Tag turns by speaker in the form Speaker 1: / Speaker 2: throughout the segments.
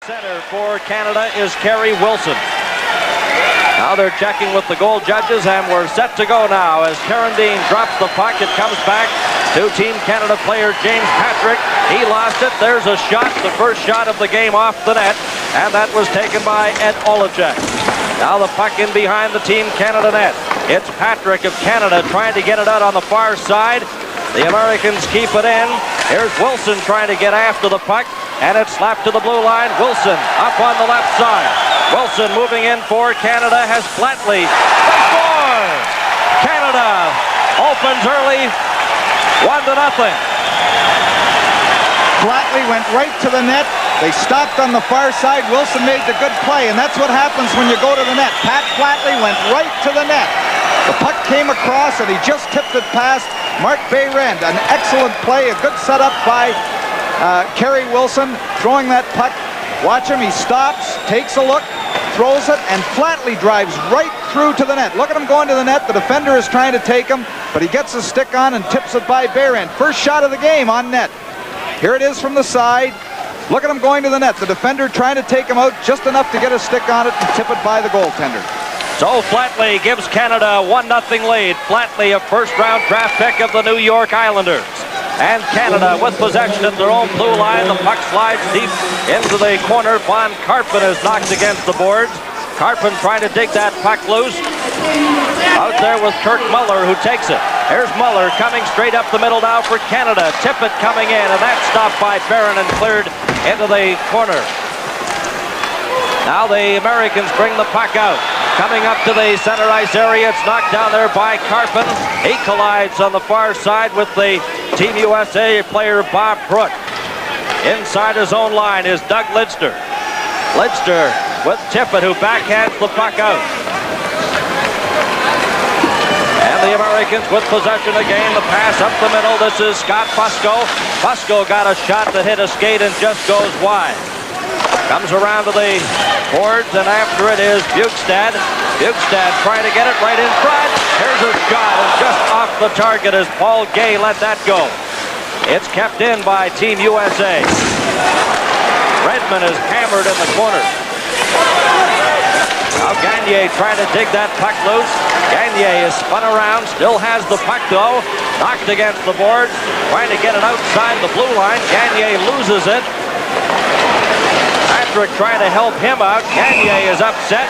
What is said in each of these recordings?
Speaker 1: Center for Canada is Cary Wilson. Now they're checking with the goal judges, and we're set to go now as Carandin drops the puck. It comes back to Team Canada player James Patrick. He lost it. There's a shot, the first shot of the game off the net, and that was taken by Olchik. Now the puck in behind the Team Canada net. It's Patrick of Canada trying to get it out on the far side. The Americans keep it in. Here's Wilson trying to get after the puck, and it's slapped to the blue line. Wilson up on the left side. Wilson moving in for Canada, has Flatley. They score! Canada opens early, 1-0.
Speaker 2: Flatley went right to the net. They stopped on the far side. Wilson made the good play, and that's what happens when you go to the net. Pat Flatley went right to the net. The puck came across, and he just tipped it past Mark Bayrand. An excellent play, a good setup by Cary Wilson, throwing that puck. Watch him, he stops, takes a look, throws it, and Flatley drives right through to the net. Look at him going to the net. The defender is trying to take him, but he gets his stick on and tips it by Bayrand. First shot of the game on net. Here it is from the side. Look at him going to the net. The defender trying to take him out just enough to get a stick on it and tip it by the goaltender.
Speaker 1: So Flatley gives Canada a 1-0 lead. Flatley, a first-round draft pick of the New York Islanders. And Canada with possession at their own blue line. The puck slides deep into the corner. Von Karpen is knocked against the boards. Karpen trying to dig that puck loose. Out there with Kirk Muller, who takes it. Here's Muller coming straight up the middle now for Canada. Tippett coming in, and that's stopped by Barron and cleared into the corner. Now the Americans bring the puck out. Coming up to the center ice area, it's knocked down there by Karpen. He collides on the far side with the Team USA player Bob Brook. Inside his own line is Doug Lidster. Lidster with Tippett, who backhands the puck out. And the Americans with possession again. The pass up the middle. This is Scott Fusco. Fusco got a shot that hit a skate and just goes wide. Comes around to the boards, and after it is Bjugstad. Bjugstad trying to get it right in front. Here's a shot, and just off the target as Paul Gay let that go. It's kept in by Team USA. Redmond is hammered in the corner. Now Gagner trying to dig that puck loose. Gagner is spun around, still has the puck though. Knocked against the board, trying to get it outside the blue line. Gagner loses it. Patrick trying to help him out. Gagner is upset,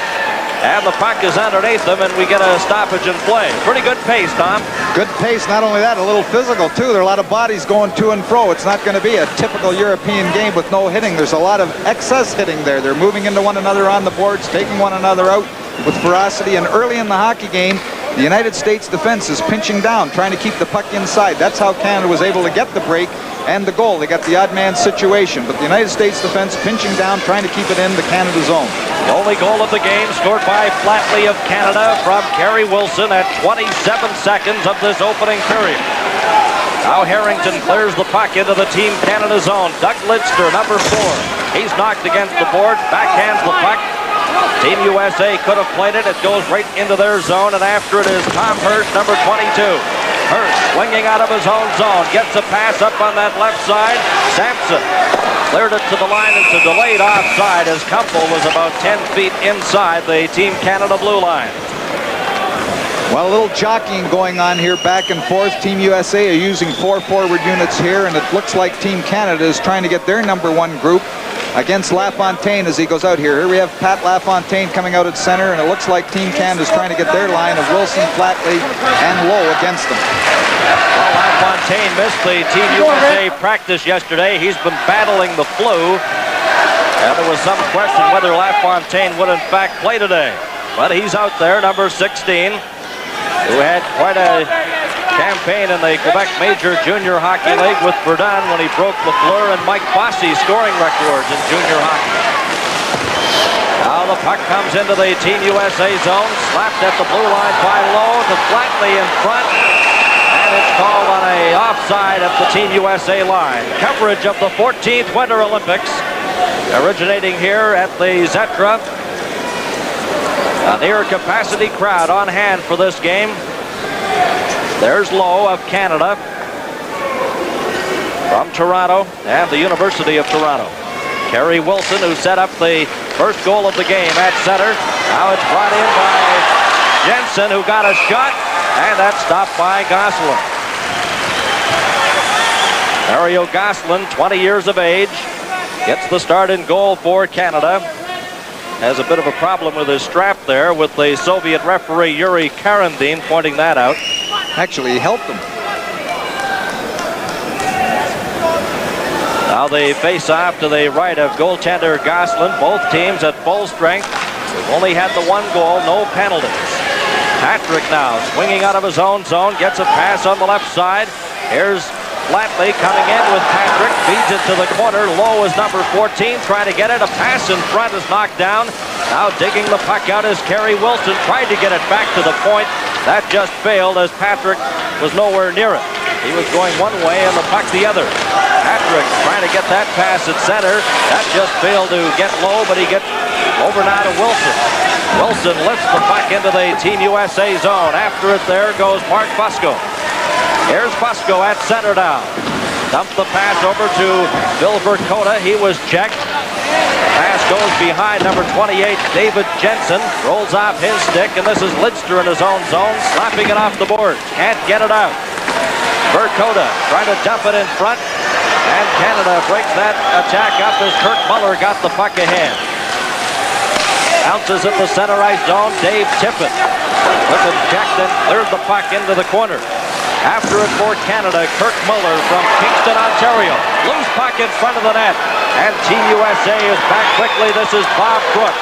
Speaker 1: and the puck is underneath him, and we get a stoppage in play. Pretty good pace, Tom.
Speaker 2: Good pace, not only that, a little physical too. There are a lot of bodies going to and fro. It's not going to be a typical European game with no hitting. There's a lot of excess hitting there. They're moving into one another on the boards, taking one another out with ferocity, and early in the hockey game, the United States defense is pinching down, trying to keep the puck inside. That's how Canada was able to get the break and the goal. They got the odd man situation, but the United States defense pinching down, trying to keep it in the Canada zone.
Speaker 1: The only goal of the game scored by Flatley of Canada from Cary Wilson at 27 seconds of this opening period. Now Harrington clears the puck into the Team Canada zone. Doug Lidster, number 4. He's knocked against the board, backhands the puck. Team USA could have played it. It goes right into their zone, and after it is Tom Hurst, number 22. Hurst swinging out of his own zone, gets a pass up on that left side. Sampson cleared it to the line. It's a delayed offside as Kumpel was about 10 feet inside the Team Canada blue line.
Speaker 2: Well, a little jockeying going on here back and forth. Team USA are using 4 forward units here, and it looks like Team Canada is trying to get their number 1 group against Lafontaine as he goes out here. Here we have Pat Lafontaine coming out at center, and it looks like Team Canada is trying to get their line of Wilson, Flatley, and Lowe against them.
Speaker 1: Well, Lafontaine missed the Team USA practice yesterday. He's been battling the flu, and there was some question whether Lafontaine would in fact play today. But he's out there, number 16, who had quite a campaign in the Quebec Major Junior Hockey League with Verdun when he broke Lafleur and Mike Bossy's scoring records in junior hockey. Now the puck comes into the Team USA zone, slapped at the blue line by Lowe to Flatley in front, and it's called on a offside at the Team USA line. Coverage of the 14th Winter Olympics, originating here at the Zetra. A near capacity crowd on hand for this game. There's Lowe of Canada from Toronto and the University of Toronto. Cary Wilson, who set up the first goal of the game at center. Now it's brought in by Jensen, who got a shot, and that's stopped by Gosselin. Mario Gosselin, 20 years of age, gets the start in goal for Canada. Has a bit of a problem with his strap there, with the Soviet referee Yuri Karandin pointing that out.
Speaker 2: Actually, he helped him.
Speaker 1: Now they face off to the right of goaltender Gosselin. Both teams at full strength. We've only had the one goal, no penalties. Patrick now swinging out of his own zone, gets a pass on the left side. Here's Flatley coming in with Patrick, feeds it to the corner. Low is number 14, trying to get it. A pass in front is knocked down. Now digging the puck out is Cary Wilson, tried to get it back to the point. That just failed as Patrick was nowhere near it. He was going one way and the puck the other. Patrick trying to get that pass at center. That just failed to get low, but he gets over now to Wilson. Wilson lifts the puck into the Team USA zone. After it there goes Mark Fusco. Here's Fusco at center now. Dumps the pass over to Bill Verkota. He was checked. Pass goes behind number 28, David Jensen. Rolls off his stick, and this is Lidster in his own zone, slapping it off the board. Can't get it out. Verkota trying to dump it in front, and Canada breaks that attack up as Kirk Muller got the puck ahead. Bounces at the center ice zone. Dave Tippett with it checked and cleared the puck into the corner. After it for Canada, Kirk Muller from Kingston, Ontario. Loose puck in front of the net. And Team USA is back quickly. This is Bob Brook.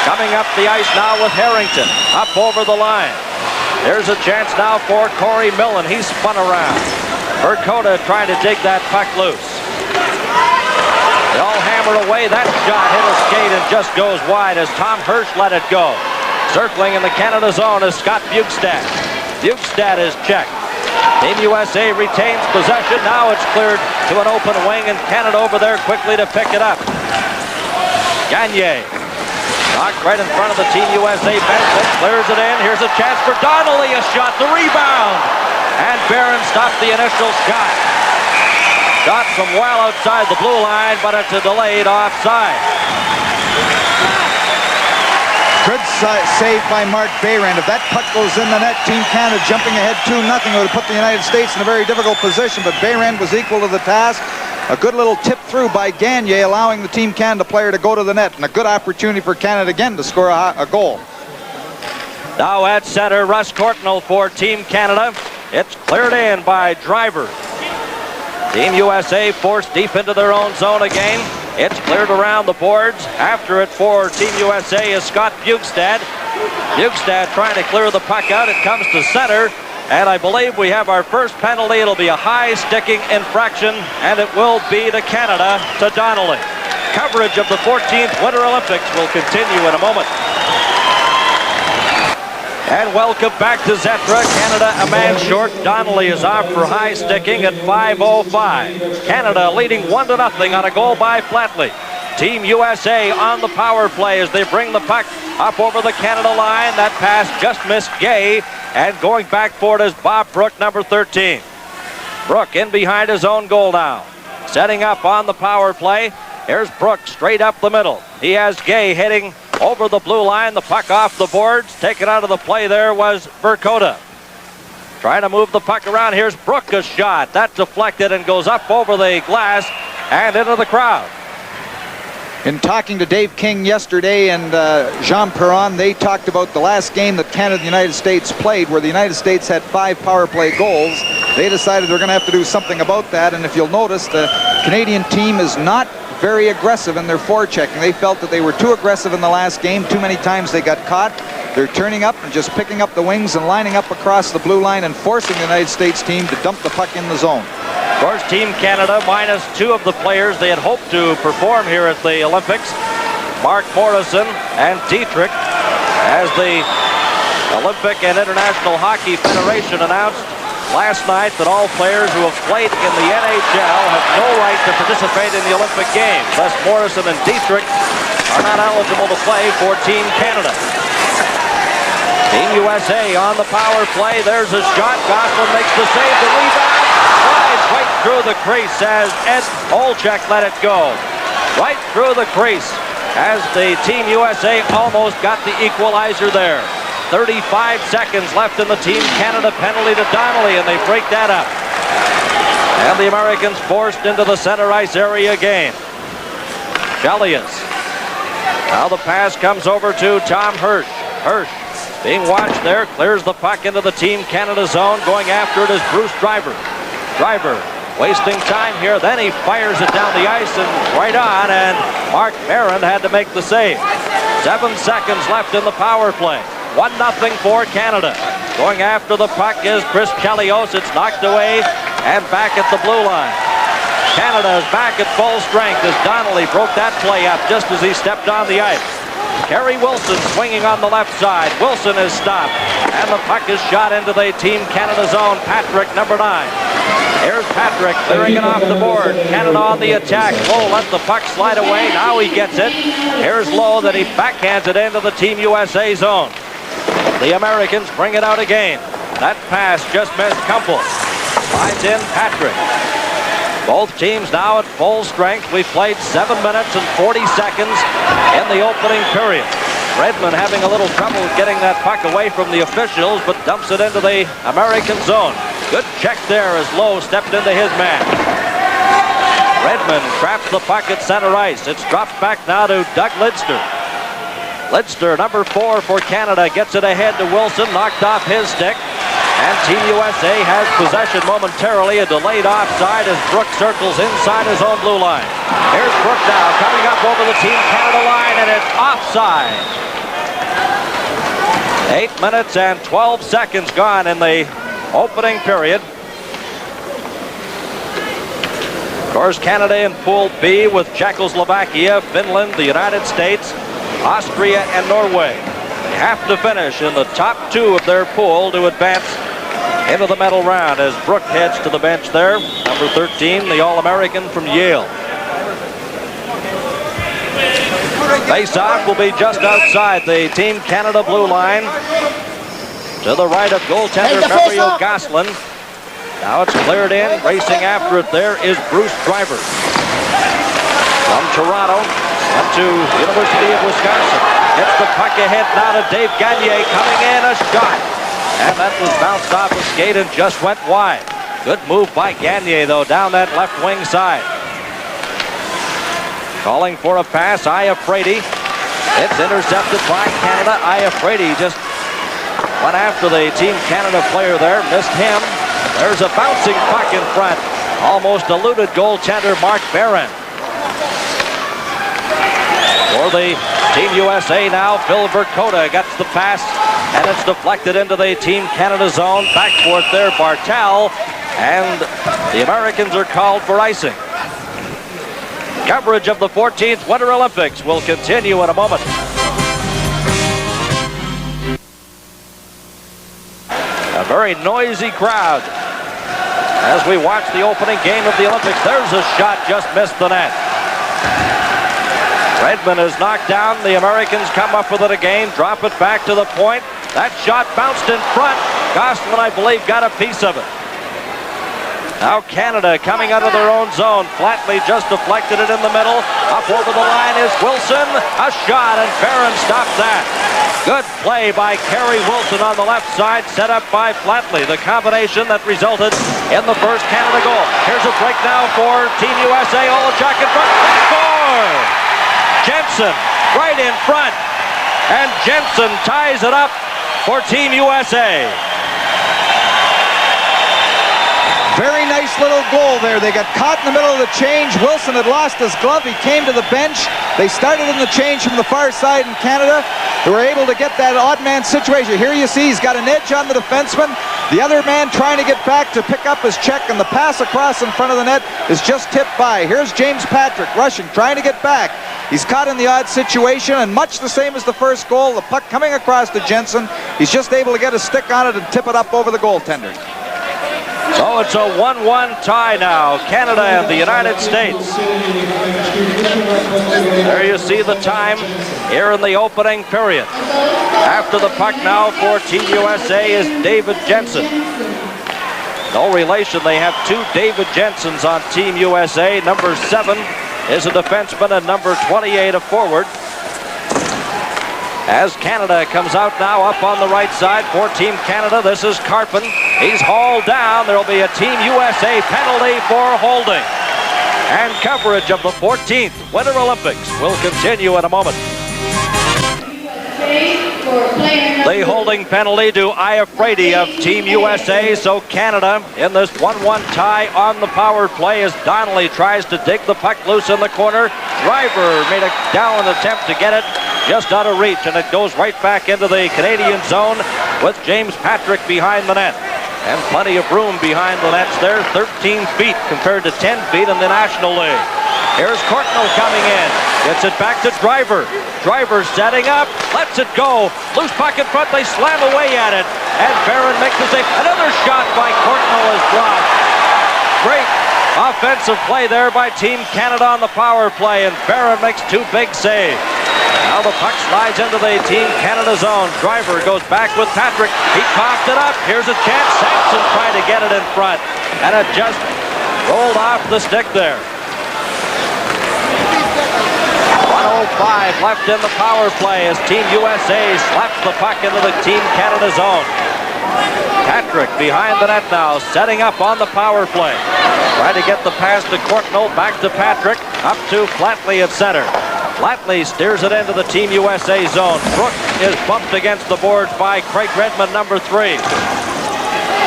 Speaker 1: Coming up the ice now with Harrington. Up over the line. There's a chance now for Corey Millen. He's spun around. Verkota trying to dig that puck loose. They all hammered away. That shot hit a skate and just goes wide as Tom Hirsch let it go. Circling in the Canada zone is Scott Bukestad. Bukestad is checked. Team USA retains possession. Now it's cleared to an open wing, and Canada over there quickly to pick it up. Gagne knocked right in front of the Team USA bench, then clears it in. Here's a chance for Donnelly, a shot, the rebound. And Barron stopped the initial shot. Shot from well outside the blue line, but it's a delayed offside.
Speaker 2: Good save by Mark Behrend. If that puck goes in the net, Team Canada jumping ahead 2-0 would have put the United States in a very difficult position, but Behrend was equal to the task. A good little tip through by Gagne, allowing the Team Canada player to go to the net, and a good opportunity for Canada again to score a goal.
Speaker 1: Now at center, Russ Courtnall for Team Canada. It's cleared in by Driver. Team USA forced deep into their own zone again. It's cleared around the boards. After it for Team USA is Scott Bukestad. Bukestad trying to clear the puck out. It comes to center. And I believe we have our first penalty. It'll be a high sticking infraction. And it will be to Canada, to Donnelly. Coverage of the 14th Winter Olympics will continue in a moment. And welcome back to Zetra. Canada a man short. Donnelly is off for high sticking at 5:05. Canada leading 1-0 on a goal by Flatley. Team USA on the power play as they bring the puck up over the Canada line. That pass just missed Gay. And going back for it is Bob Brook, number 13. Brook in behind his own goal now. Setting up on the power play. Here's Brook straight up the middle. He has Gay heading over the blue line, the puck off the boards. Taken out of the play there was Verkota. Trying to move the puck around. Here's Brook, a shot. That deflected and goes up over the glass and into the crowd.
Speaker 2: In talking to Dave King yesterday and Jean Perron, they talked about the last game that Canada and the United States played, where the United States had 5 power play goals. They decided they're going to have to do something about that, and if you'll notice, the Canadian team is not very aggressive in their forechecking. They felt that they were too aggressive in the last game. Too many times they got caught. They're turning up and just picking up the wings and lining up across the blue line and forcing the United States team to dump the puck in the zone.
Speaker 1: Of course, Team Canada minus 2 of the players they had hoped to perform here at the Olympics. Mark Morrison and Dietrich, as the Olympic and International Hockey Federation announced last night that all players who have played in the NHL have no right to participate in the Olympic Games. Thus, Morrison and Dietrich are not eligible to play for Team Canada. Team USA on the power play. There's a shot. Gosselin makes the save. The rebound slides right through the crease as Olchik let it go. right through the crease as the Team USA almost got the equalizer there. 35 seconds left in the Team Canada penalty to Donnelly, and they break that up. And the Americans forced into the center ice area again. Chelios. Now the pass comes over to Tom Hirsch. Hirsch being watched there, clears the puck into the Team Canada zone. Going after it is Bruce Driver. Driver wasting time here, then he fires it down the ice and right on, and Mark Barron had to make the save. 7 seconds left in the power play. 1-0 for Canada. Going after the puck is Chris Chelios. It's knocked away and back at the blue line. Canada is back at full strength as Donnelly broke that play up just as he stepped on the ice. Cary Wilson swinging on the left side. Wilson is stopped, and the puck is shot into the Team Canada zone. Patrick, number 9. Here's Patrick clearing it off the board. Canada on the attack. Lowe let the puck slide away. Now he gets it. Here's Lowe, that he backhands it into the Team USA zone. The Americans bring it out again. That pass just missed Kumpel. Slides in Patrick. Both teams now at full strength. We've played 7 minutes and 40 seconds in the opening period. Redmond having a little trouble getting that puck away from the officials, but dumps it into the American zone. Good check there as Lowe stepped into his man. Redmond traps the puck at center ice. It's dropped back now to Doug Lidster. Lidster, number 4 for Canada, gets it ahead to Wilson, knocked off his stick. And Team USA has possession momentarily. A delayed offside as Brook circles inside his own blue line. Here's Brook now coming up over the Team Canada line, and it's offside. 8 minutes and 12 seconds gone in the opening period. Of course, Canada in Pool B with Czechoslovakia, Finland, the United States, Austria, and Norway. They have to finish in the top 2 of their pool to advance into the medal round as Brook heads to the bench there. Number 13, the All-American from Yale. Face-off will be just outside the Team Canada blue line. To the right of goaltender Mario Gosselin. Now it's cleared in. Racing after it there is Bruce Driver. From Toronto, up to University of Wisconsin. Gets the puck ahead now to Dave Gagner coming in, a shot. And that was bounced off his skate and just went wide. Good move by Gagner, though, down that left wing side. Calling for a pass, Iafrate. It's intercepted by Canada. Iafrate just went after the Team Canada player there, missed him. There's a bouncing puck in front. Almost eluded goaltender Mark Barron. For the Team USA now, Phil Verkota gets the pass, and it's deflected into the Team Canada zone. Back for it there, Bartel, and the Americans are called for icing. Coverage of the 14th Winter Olympics will continue in a moment. A very noisy crowd as we watch the opening game of the Olympics. There's a shot, just missed the net. Redmond is knocked down. The Americans come up with it again, drop it back to the point. That shot bounced in front. Gosselin, I believe, got a piece of it. Now Canada coming out of their own zone. Flatley just deflected it in the middle. Up over the line is Wilson. A shot, and Barron stopped that. Good play by Cary Wilson on the left side, set up by Flatley. The combination that resulted in the first Canada goal. Here's a break now for Team USA. Olchik in front. Score! Jensen right in front. And Jensen ties it up for Team USA.
Speaker 2: Very nice little goal there. They got caught in the middle of the change. Wilson had lost his glove. He came to the bench. They started in the change from the far side in Canada. They were able to get that odd man situation. Here you see he's got an edge on the defenseman. The other man trying to get back to pick up his check, and the pass across in front of the net is just tipped by. Here's James Patrick rushing, trying to get back. He's caught in the odd situation, and much the same as the first goal, the puck coming across to Jensen. He's just able to get a stick on it and tip it up over the goaltender.
Speaker 1: So it's a 1-1 tie now, Canada and the United States. There you see the time here in the opening period. After the puck now for Team USA is David Jensen. No relation, they have two David Jensens on Team USA. Number 7 is a defenseman and number 28 a forward. As Canada comes out now up on the right side for Team Canada, this is Carpin. He's hauled down. There will be a Team USA penalty for holding. And coverage of the 14th Winter Olympics will continue in a moment. The holding penalty to Iafredi of Team USA. So Canada in this 1-1 tie on the power play as Donnelly tries to dig the puck loose in the corner. Driver made a gallant attempt to get it just out of reach, and it goes right back into the Canadian zone with James Patrick behind the net. And plenty of room behind the nets there, 13 feet compared to 10 feet in the National League. Here's Courtnall coming in, gets it back to Driver. Driver setting up, lets it go. Loose puck in front, they slam away at it. And Barron makes the save. Another shot by Courtnall is blocked. Great offensive play there by Team Canada on the power play, and Barron makes two big saves. Now the puck slides into the Team Canada zone. Driver goes back with Patrick. He coughed it up. Here's a chance. Sampson trying to get it in front, and it just rolled off the stick there. 1:05 left in the power play as Team USA slaps the puck into the Team Canada zone. Patrick behind the net now, setting up on the power play. Trying to get the pass to Courtnall, back to Patrick, up to Flatley at center. Flatley steers it into the Team USA zone. Brook is bumped against the boards by Craig Redmond, number 3.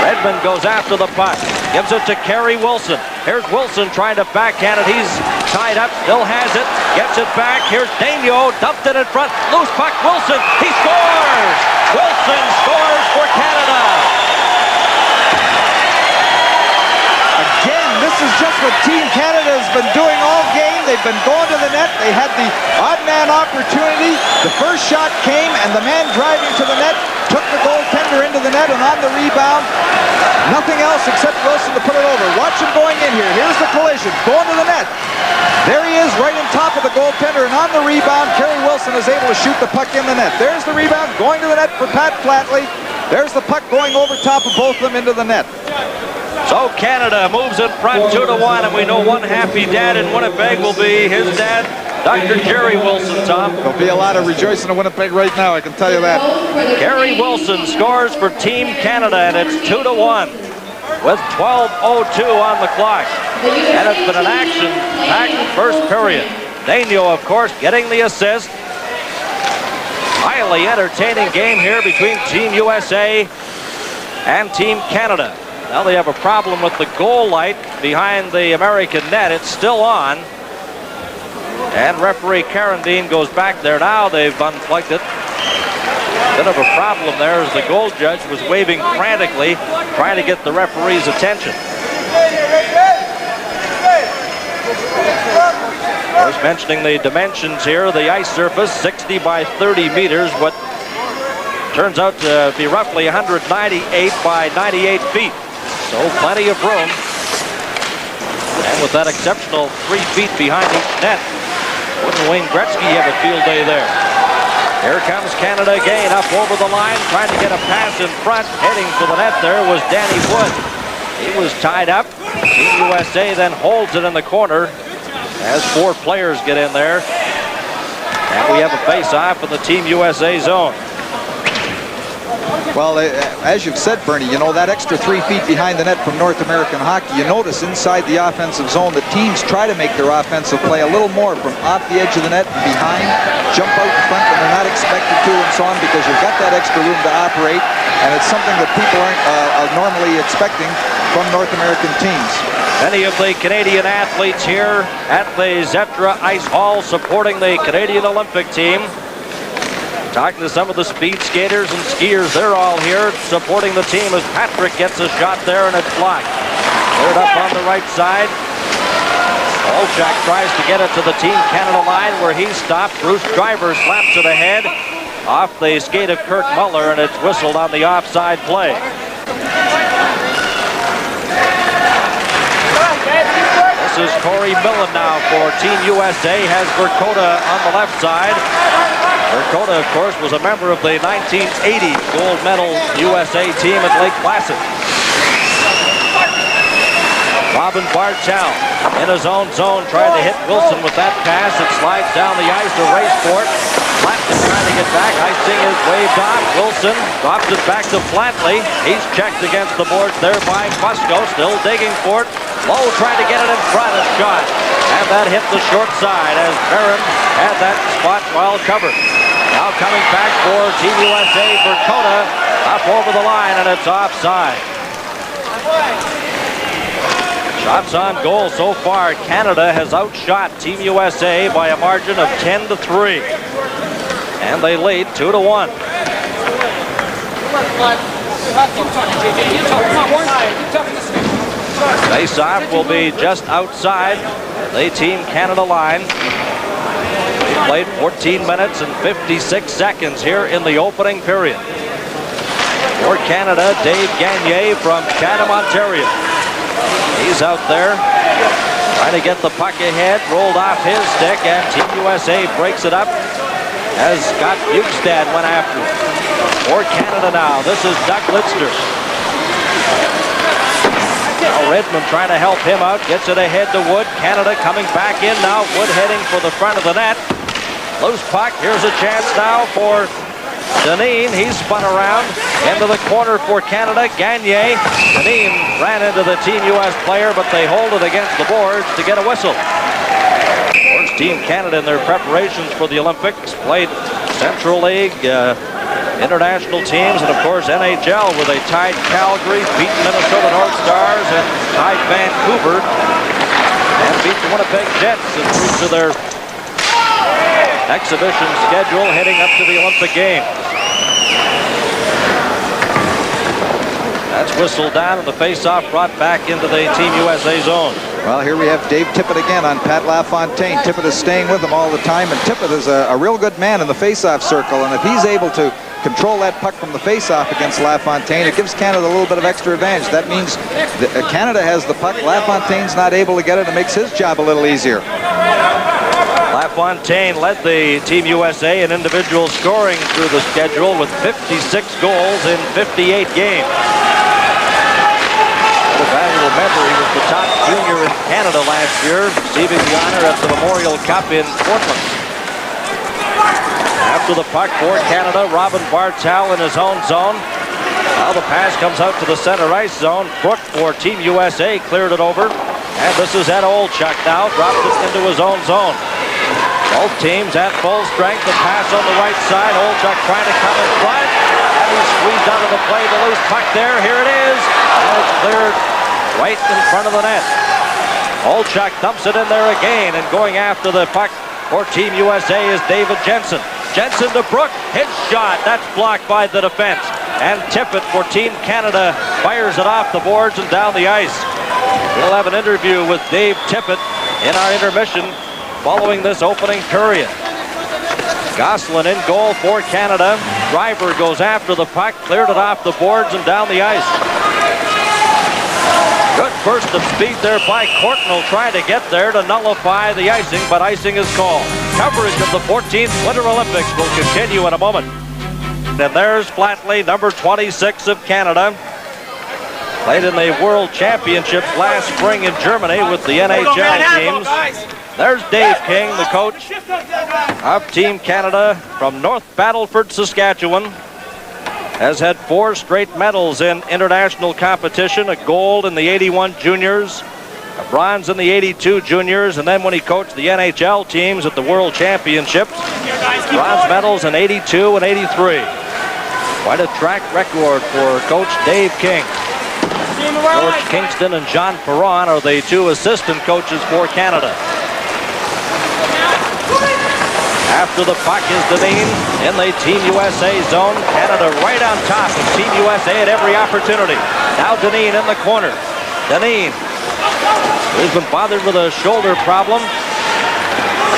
Speaker 1: Redmond goes after the puck, gives it to Cary Wilson. Here's Wilson trying to backhand it. He's tied up, still has it, gets it back. Here's Daigneault, dumped it in front. Loose puck, Wilson, he scores! Wilson scores for Canada!
Speaker 2: Again, this is just what Team Canada has been doing all game. They've been going to the net. They had the odd man opportunity. The first shot came, and the man driving to the net took the goaltender into the net, and on the rebound, nothing else except Wilson to put it over. Watch him going in here. Here's the collision, going to the net. There he is, right on top of the goaltender, and on the rebound, Cary Wilson is able to shoot the puck in the net. There's the rebound, going to the net for Pat Flatley. There's the puck going over top of both of them into the net.
Speaker 1: So Canada moves in front 2-1, and we know one happy dad in Winnipeg will be his dad, Dr. Cary Wilson, Tom.
Speaker 2: There'll be a lot of rejoicing in Winnipeg right now, I can tell you that.
Speaker 1: Cary Wilson scores for Team Canada, and it's 2-1 with 12:02 on the clock. And it's been an action-packed first period. Daigneault, of course, getting the assist. Highly entertaining game here between Team USA and Team Canada. Now they have a problem with the goal light behind the American net. It's still on. And referee Karandine goes back there. Now they've unplugged it. Bit of a problem there as the goal judge was waving frantically, trying to get the referee's attention. I was mentioning the dimensions here. The ice surface, 60 by 30 meters, what turns out to be roughly 198 by 98 feet. So plenty of room. And with that exceptional 3 feet behind each net, wouldn't Wayne Gretzky have a field day there? Here comes Canada again, up over the line, trying to get a pass in front. Heading for the net there was Danny Wood. He was tied up. Team USA then holds it in the corner as 4 players get in there. And we have a face-off in the Team USA zone.
Speaker 2: Well, as you've said, Bernie, you know, that extra 3 feet behind the net from North American hockey, you notice inside the offensive zone that teams try to make their offensive play a little more from off the edge of the net and behind, jump out in front when they're not expected to and so on, because you've got that extra room to operate, and it's something that people aren't normally expecting from North American teams.
Speaker 1: Many of the Canadian athletes here at the Zetra Ice Hall supporting the Canadian Olympic team. Talking to some of the speed skaters and skiers, they're all here supporting the team as Patrick gets a shot there and it's blocked. Cleared up on the right side. Olchik tries to get it to the Team Canada line where he stopped. Bruce Driver slaps it ahead off the skate of Kirk Muller, and it's whistled on the offside play. This is Corey Millen now for Team USA, has Verkota on the left side. Verkota, of course, was a member of the 1980 gold medal USA team at Lake Placid. Robin Bartel in his own zone, trying to hit Wilson with that pass. It slides down the ice to race for it. Flatley trying to get back. Icing is waved off. Wilson drops it back to Flatley. He's checked against the boards there by Fusco. Still digging for it. Low trying to get it in front. A shot. And that hit the short side as Dэрren had that spot well covered. Now coming back for Team USA for Kona. Up over the line, and it's offside. Shots on goal so far. Canada has outshot Team USA by a margin of 10-3. And they lead 2-1. Face-off will be just outside the Team Canada line. They played 14 minutes and 56 seconds here in the opening period. For Canada, Dave Gagné from Chatham, Ontario. He's out there trying to get the puck ahead, rolled off his stick, and Team USA breaks it up as Scott Bukestad went after it. For Canada now, this is Doug Lidster. Now Redmond trying to help him out, gets it ahead to Wood. Canada coming back in now, Wood heading for the front of the net. Loose puck, here's a chance now for Dineen. He's spun around into the corner for Canada. Gagné. Dineen ran into the Team US player, but they hold it against the boards to get a whistle. Of course, Team Canada in their preparations for the Olympics played Central League, international teams, and of course NHL, where they tied Calgary, beat Minnesota North Stars, and tied Vancouver, and beat the Winnipeg Jets in terms of their exhibition schedule heading up to the Olympic Games. That's whistled down, and the face-off brought back into the Team USA zone.
Speaker 2: Well, here we have Dave Tippett again on Pat Lafontaine. Tippett is staying with him all the time, and Tippett is a real good man in the face-off circle, and if he's able to control that puck from the face-off against Lafontaine, it gives Canada a little bit of extra advantage. That means that Canada has the puck, Lafontaine's not able to get it, and makes his job a little easier.
Speaker 1: Lafontaine led the Team USA in individual scoring through the schedule with 56 goals in 58 games. What a valuable member. He was the top junior in Canada last year, receiving the honor at the Memorial Cup in Portland. After the puck for Canada, Robin Bartel in his own zone. Now the pass comes out to the center ice zone. Brook for Team USA cleared it over. And this is Ed Olchuk now, drops it into his own zone. Both teams at full strength. The pass on the right side. Olchuk trying to come in front. And he's squeezed out of the play. The loose puck there. Here it is. And it's cleared right in front of the net. Olchuk dumps it in there again. And going after the puck for Team USA is David Jensen. Jensen to Brook. His shot. That's blocked by the defense. And Tippett for Team Canada fires it off the boards and down the ice. We'll have an interview with Dave Tippett in our intermission following this opening period. Gosselin in goal for Canada. Driver goes after the puck, cleared it off the boards and down the ice. Good burst of speed there by Courtnall, trying to get there to nullify the icing, but icing is called. Coverage of the 14th Winter Olympics will continue in a moment. And there's Flatley, number 26 of Canada. Played in the World Championships last spring in Germany with the NHL teams. There's Dave King, the coach of Team Canada from North Battleford, Saskatchewan. Has had 4 straight medals in international competition, a gold in the 81 juniors, a bronze in the 82 juniors, and then when he coached the NHL teams at the World Championships, bronze medals in 82 and 83. Quite a track record for Coach Dave King. George Kingston and Jean Perron are the 2 assistant coaches for Canada. After the puck is Dineen in the Team USA zone. Canada right on top of Team USA at every opportunity. Now Dineen in the corner. Dineen, who's been bothered with a shoulder problem,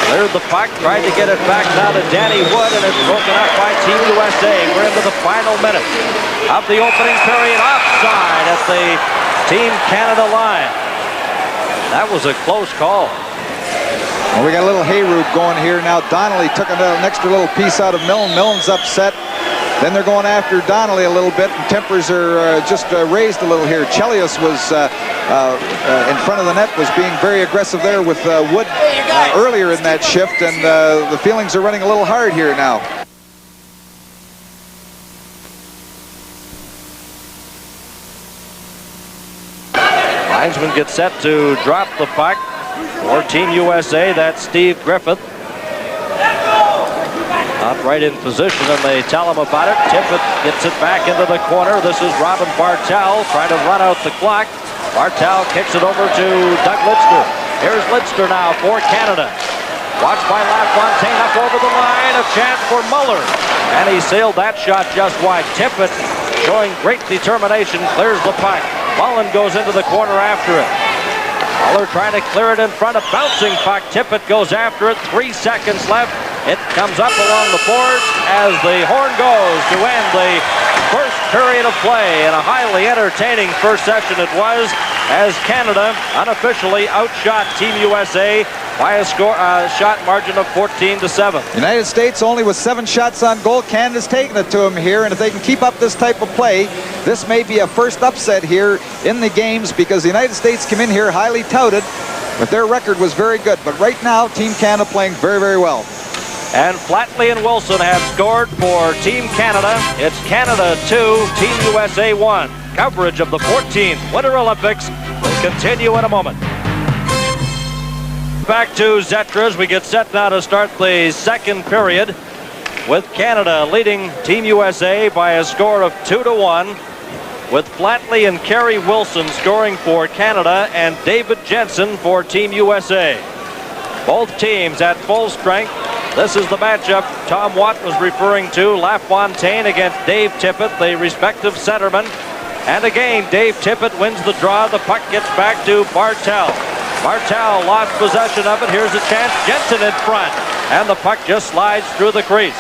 Speaker 1: cleared the puck, tried to get it back now to Danny Wood, and it's broken up by Team USA. We're into the final minute of the opening period. Offside at the Team Canada line. That was a close call.
Speaker 2: Well, we got a little Hayrube going here now. Donnelly took an extra little piece out of Milne. Milne's upset. Then they're going after Donnelly a little bit, and tempers are just raised a little here. Chelios was in front of the net was being very aggressive there with Wood earlier in that shift, and the feelings are running a little hard here now.
Speaker 1: Linesman gets set to drop the puck for Team USA. That's Steve Griffith. Not right in position, and they tell him about it. Tippett gets it back into the corner. This is Robin Bartel trying to run out the clock. Bartel kicks it over to Doug Lidster. Here's Lidster now for Canada. Watched by Lafontaine up over the line. A chance for Muller. And he sailed that shot just wide. Tippett showing great determination. Clears the puck. Mullen goes into the corner after it. Muller trying to clear it in front. A bouncing puck. Tippett goes after it. 3 seconds left. It comes up along the boards as the horn goes to end the first period of play. And a highly entertaining first session it was, as Canada unofficially outshot Team USA by a shot margin of 14-7.
Speaker 2: United States only with 7 shots on goal. Canada's taking it to them here, and if they can keep up this type of play, this may be a first upset here in the games, because the United States came in here highly touted, but their record was very good. But right now, Team Canada playing very, very well.
Speaker 1: And Flatley and Wilson have scored for Team Canada. It's Canada 2, Team USA 1. Coverage of the 14th Winter Olympics will continue in a moment. Back to Zetra as we get set now to start the second period, with Canada leading Team USA by a score of 2-1, with Flatley and Cary Wilson scoring for Canada and David Jensen for Team USA. Both teams at full strength. This is the matchup Tom Watt was referring to. Lafontaine against Dave Tippett, the respective centermen. And again, Dave Tippett wins the draw. The puck gets back to Bartel. Bartel lost possession of it. Here's a chance. Jensen in front. And the puck just slides through the crease.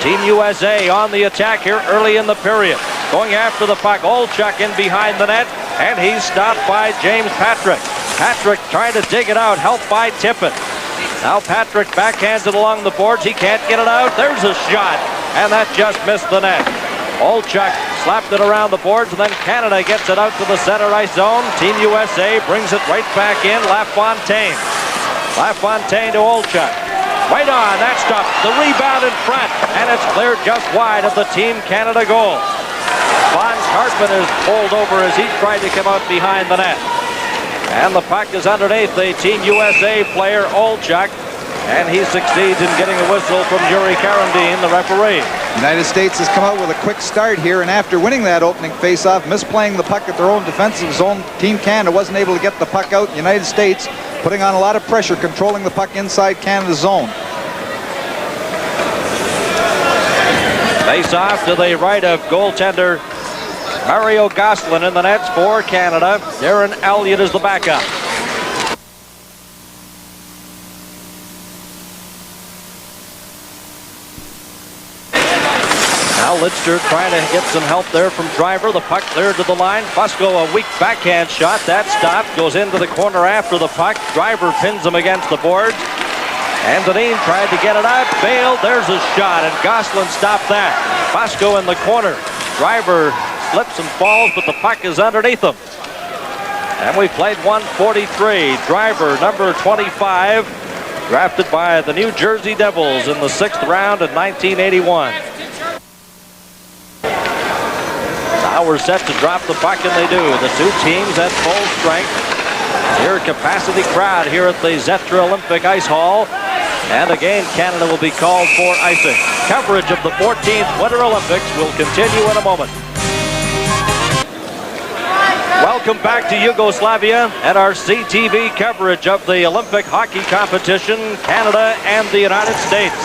Speaker 1: Team USA on the attack here early in the period. Going after the puck. Olchik in behind the net. And he's stopped by James Patrick. Patrick trying to dig it out. Helped by Tippett. Now Patrick backhands it along the boards. He can't get it out. There's a shot. And that just missed the net. Olchik slapped it around the boards, and then Canada gets it out to the center ice zone. Team USA brings it right back in. Lafontaine. Lafontaine to Olchik. Right on. That stopped. The rebound in front. And it's cleared just wide of the Team Canada goal. Von Karpman is pulled over as he tried to come out behind the net. And the puck is underneath the Team USA player, Olchik. And he succeeds in getting a whistle from Yuri Karandin, the referee.
Speaker 2: United States has come out with a quick start here, and after winning that opening face-off, misplaying the puck at their own defensive zone, Team Canada wasn't able to get the puck out. United States putting on a lot of pressure, controlling the puck inside Canada's zone.
Speaker 1: Face-off to the right of goaltender Mario Gosselin in the nets for Canada. Darren Elliott is the backup. Now Lidster trying to get some help there from Driver. The puck cleared to the line. Fusco, a weak backhand shot. That stopped. Goes into the corner after the puck. Driver pins him against the boards. And Deneen tried to get it out. Failed. There's a shot. And Gosselin stopped that. Fusco in the corner. Driver slips and falls, but the puck is underneath him. And we played 143. Driver, number 25, drafted by the New Jersey Devils in the 6th round in 1981. Now we're set to drop the puck, and they do. The two teams at full strength. Here, capacity crowd here at the Zetra Olympic Ice Hall. And again, Canada will be called for icing. Coverage of the 14th Winter Olympics will continue in a moment. Welcome back to Yugoslavia and our CTV coverage of the Olympic hockey competition, Canada and the United States.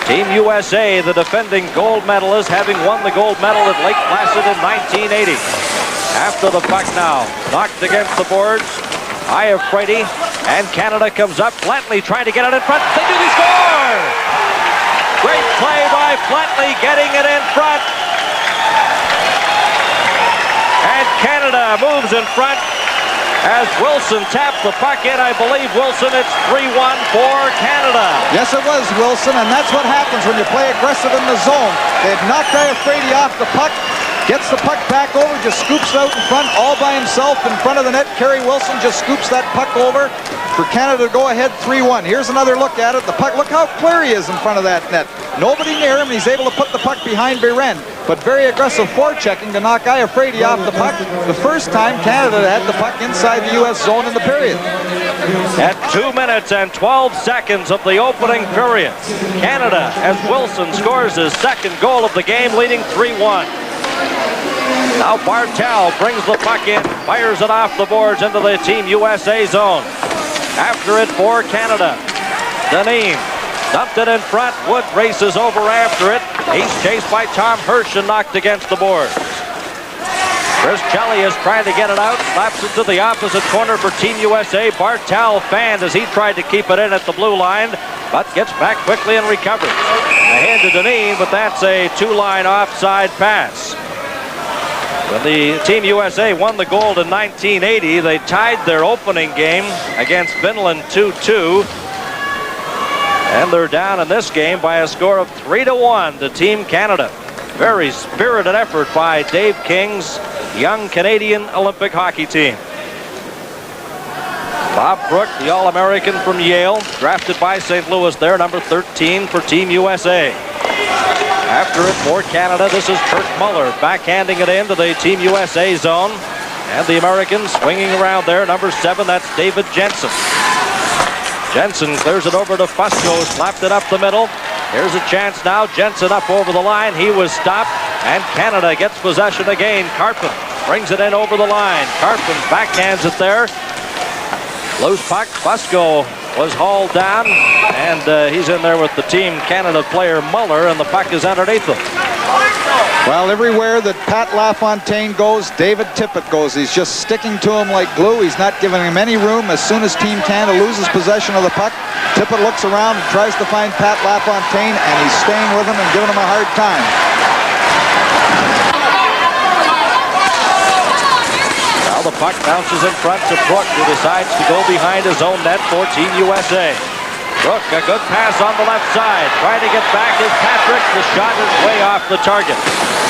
Speaker 1: Team USA, the defending gold medalist, having won the gold medal at Lake Placid in 1980. After the puck now, knocked against the boards. Eye of Frady, and Canada comes up. Flatley trying to get it in front. They do, they score! Great play by Flatley, getting it in front. And Canada moves in front as Wilson taps the puck in. I believe Wilson, it's 3-1 for Canada.
Speaker 2: Yes, it was Wilson, and that's what happens when you play aggressive in the zone. They've knocked Eye of Frady off the puck. Gets the puck back over, just scoops it out in front, all by himself in front of the net. Cary Wilson just scoops that puck over for Canada to go ahead 3-1. Here's another look at it. The puck, look how clear he is in front of that net. Nobody near him, and he's able to put the puck behind Dэрren. But very aggressive forechecking to knock Iafrate off the puck. The first time Canada had the puck inside the U.S. zone in the period.
Speaker 1: At 2 minutes and 12 seconds of the opening period, Canada, as Wilson scores his second goal of the game, leading 3-1. Now Bartel brings the puck in, fires it off the boards into the Team USA zone. After it for Canada, Deneen dumped it in front. Wood races over after it. He's chased by Tom Hirsch and knocked against the boards. Chris Chelios trying to get it out, slaps it to the opposite corner for Team USA. Bartel fanned as he tried to keep it in at the blue line, but gets back quickly and recovers. Ahead to Deneen, but that's a two-line offside pass. When the Team USA won the gold in 1980, they tied their opening game against Finland 2-2. And they're down in this game by a score of 3-1 to Team Canada. Very spirited effort by Dave King's young Canadian Olympic hockey team. Bob Brook, the All-American from Yale, drafted by St. Louis there, number 13 for Team USA. After it for Canada, this is Kurt Muller backhanding it into the Team USA zone. And the Americans swinging around there, number 7, that's David Jensen. Jensen clears it over to Fusco, slapped it up the middle. Here's a chance now, Jensen up over the line. He was stopped, and Canada gets possession again. Carpin brings it in over the line. Carpin backhands it there. Loose puck, Fusco was hauled down, and he's in there with the Team Canada player Muller, and the puck is underneath him.
Speaker 2: Well, everywhere that Pat Lafontaine goes, David Tippett goes. He's just sticking to him like glue. He's not giving him any room. As soon as Team Canada loses possession of the puck, Tippett looks around and tries to find Pat Lafontaine, and he's staying with him and giving him a hard time.
Speaker 1: Now the puck bounces in front to Brook, who decides to go behind his own net for Team USA. Brook, a good pass on the left side. Trying to get back is Patrick. The shot is way off the target.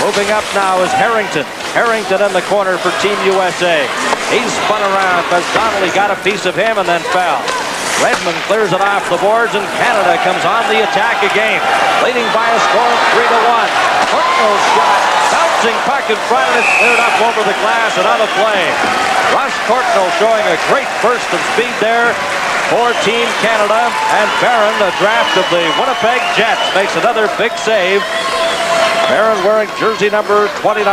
Speaker 1: Moving up now is Harrington. Harrington in the corner for Team USA. He's spun around, but Donnelly got a piece of him and then fell. Redmond clears it off the boards, and Canada comes on the attack again, leading by a score of 3-1. Courtnell's shot, bouncing puck in front, and it's cleared up over the glass and out of play. Russ Courtnell showing a great burst of speed there for Team Canada, and Barron, the draft of the Winnipeg Jets, makes another big save. Barron wearing jersey number 29.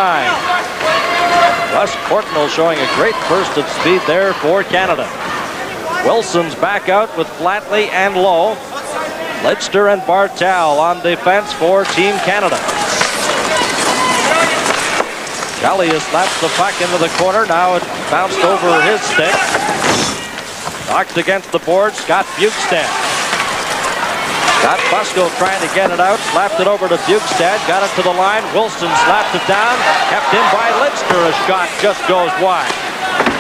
Speaker 1: Russ Courtnell showing a great burst of speed there for Canada. Wilson's back out with Flatley and Lowe. Lidster and Bartel on defense for Team Canada. Chelios slaps the puck into the corner. Now it bounced over his stick. Knocked against the board, Scott Bukestad. Scott Fusco trying to get it out, slapped it over to Bukestad, got it to the line. Wilson slapped it down, kept in by Lidster. A shot just goes wide.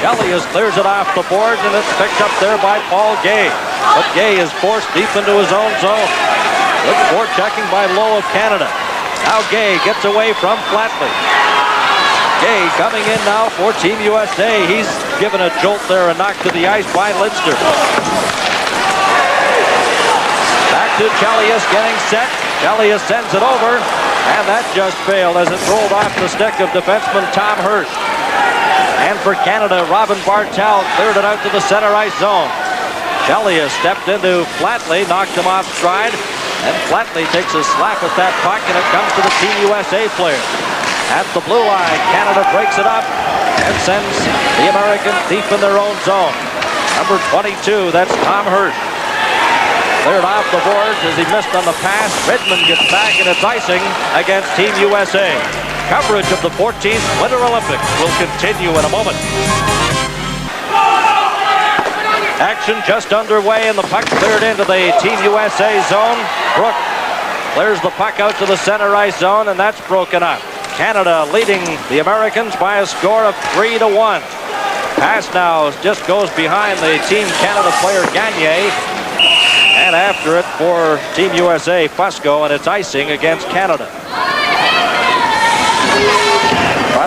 Speaker 1: Chelios clears it off the boards, and it's picked up there by Paul Gay. But Gay is forced deep into his own zone. Good forechecking by Lowe of Canada. Now Gay gets away from Flatley. Gay coming in now for Team USA. He's given a jolt there and knocked to the ice by Lidster. Back to Chelios getting set. Chelios sends it over, and that just failed as it rolled off the stick of defenseman Tom Hirsch. And for Canada, Robin Bartel cleared it out to the center ice zone. Chelios stepped into Flatley, knocked him off stride, and Flatley takes a slap at that puck, and it comes to the Team USA player. At the blue line, Canada breaks it up and sends the Americans deep in their own zone. Number 22, that's Tom Hirsch. Cleared off the boards as he missed on the pass. Redmond gets back, and it's icing against Team USA. Coverage of the 14th Winter Olympics will continue in a moment. Action just underway, and the puck cleared into the Team USA zone. Brook clears the puck out to the center ice zone, and that's broken up. Canada leading the Americans by a score of 3-1. Pass now just goes behind the Team Canada player Gagné. And after it for Team USA, Fusco, and it's icing against Canada.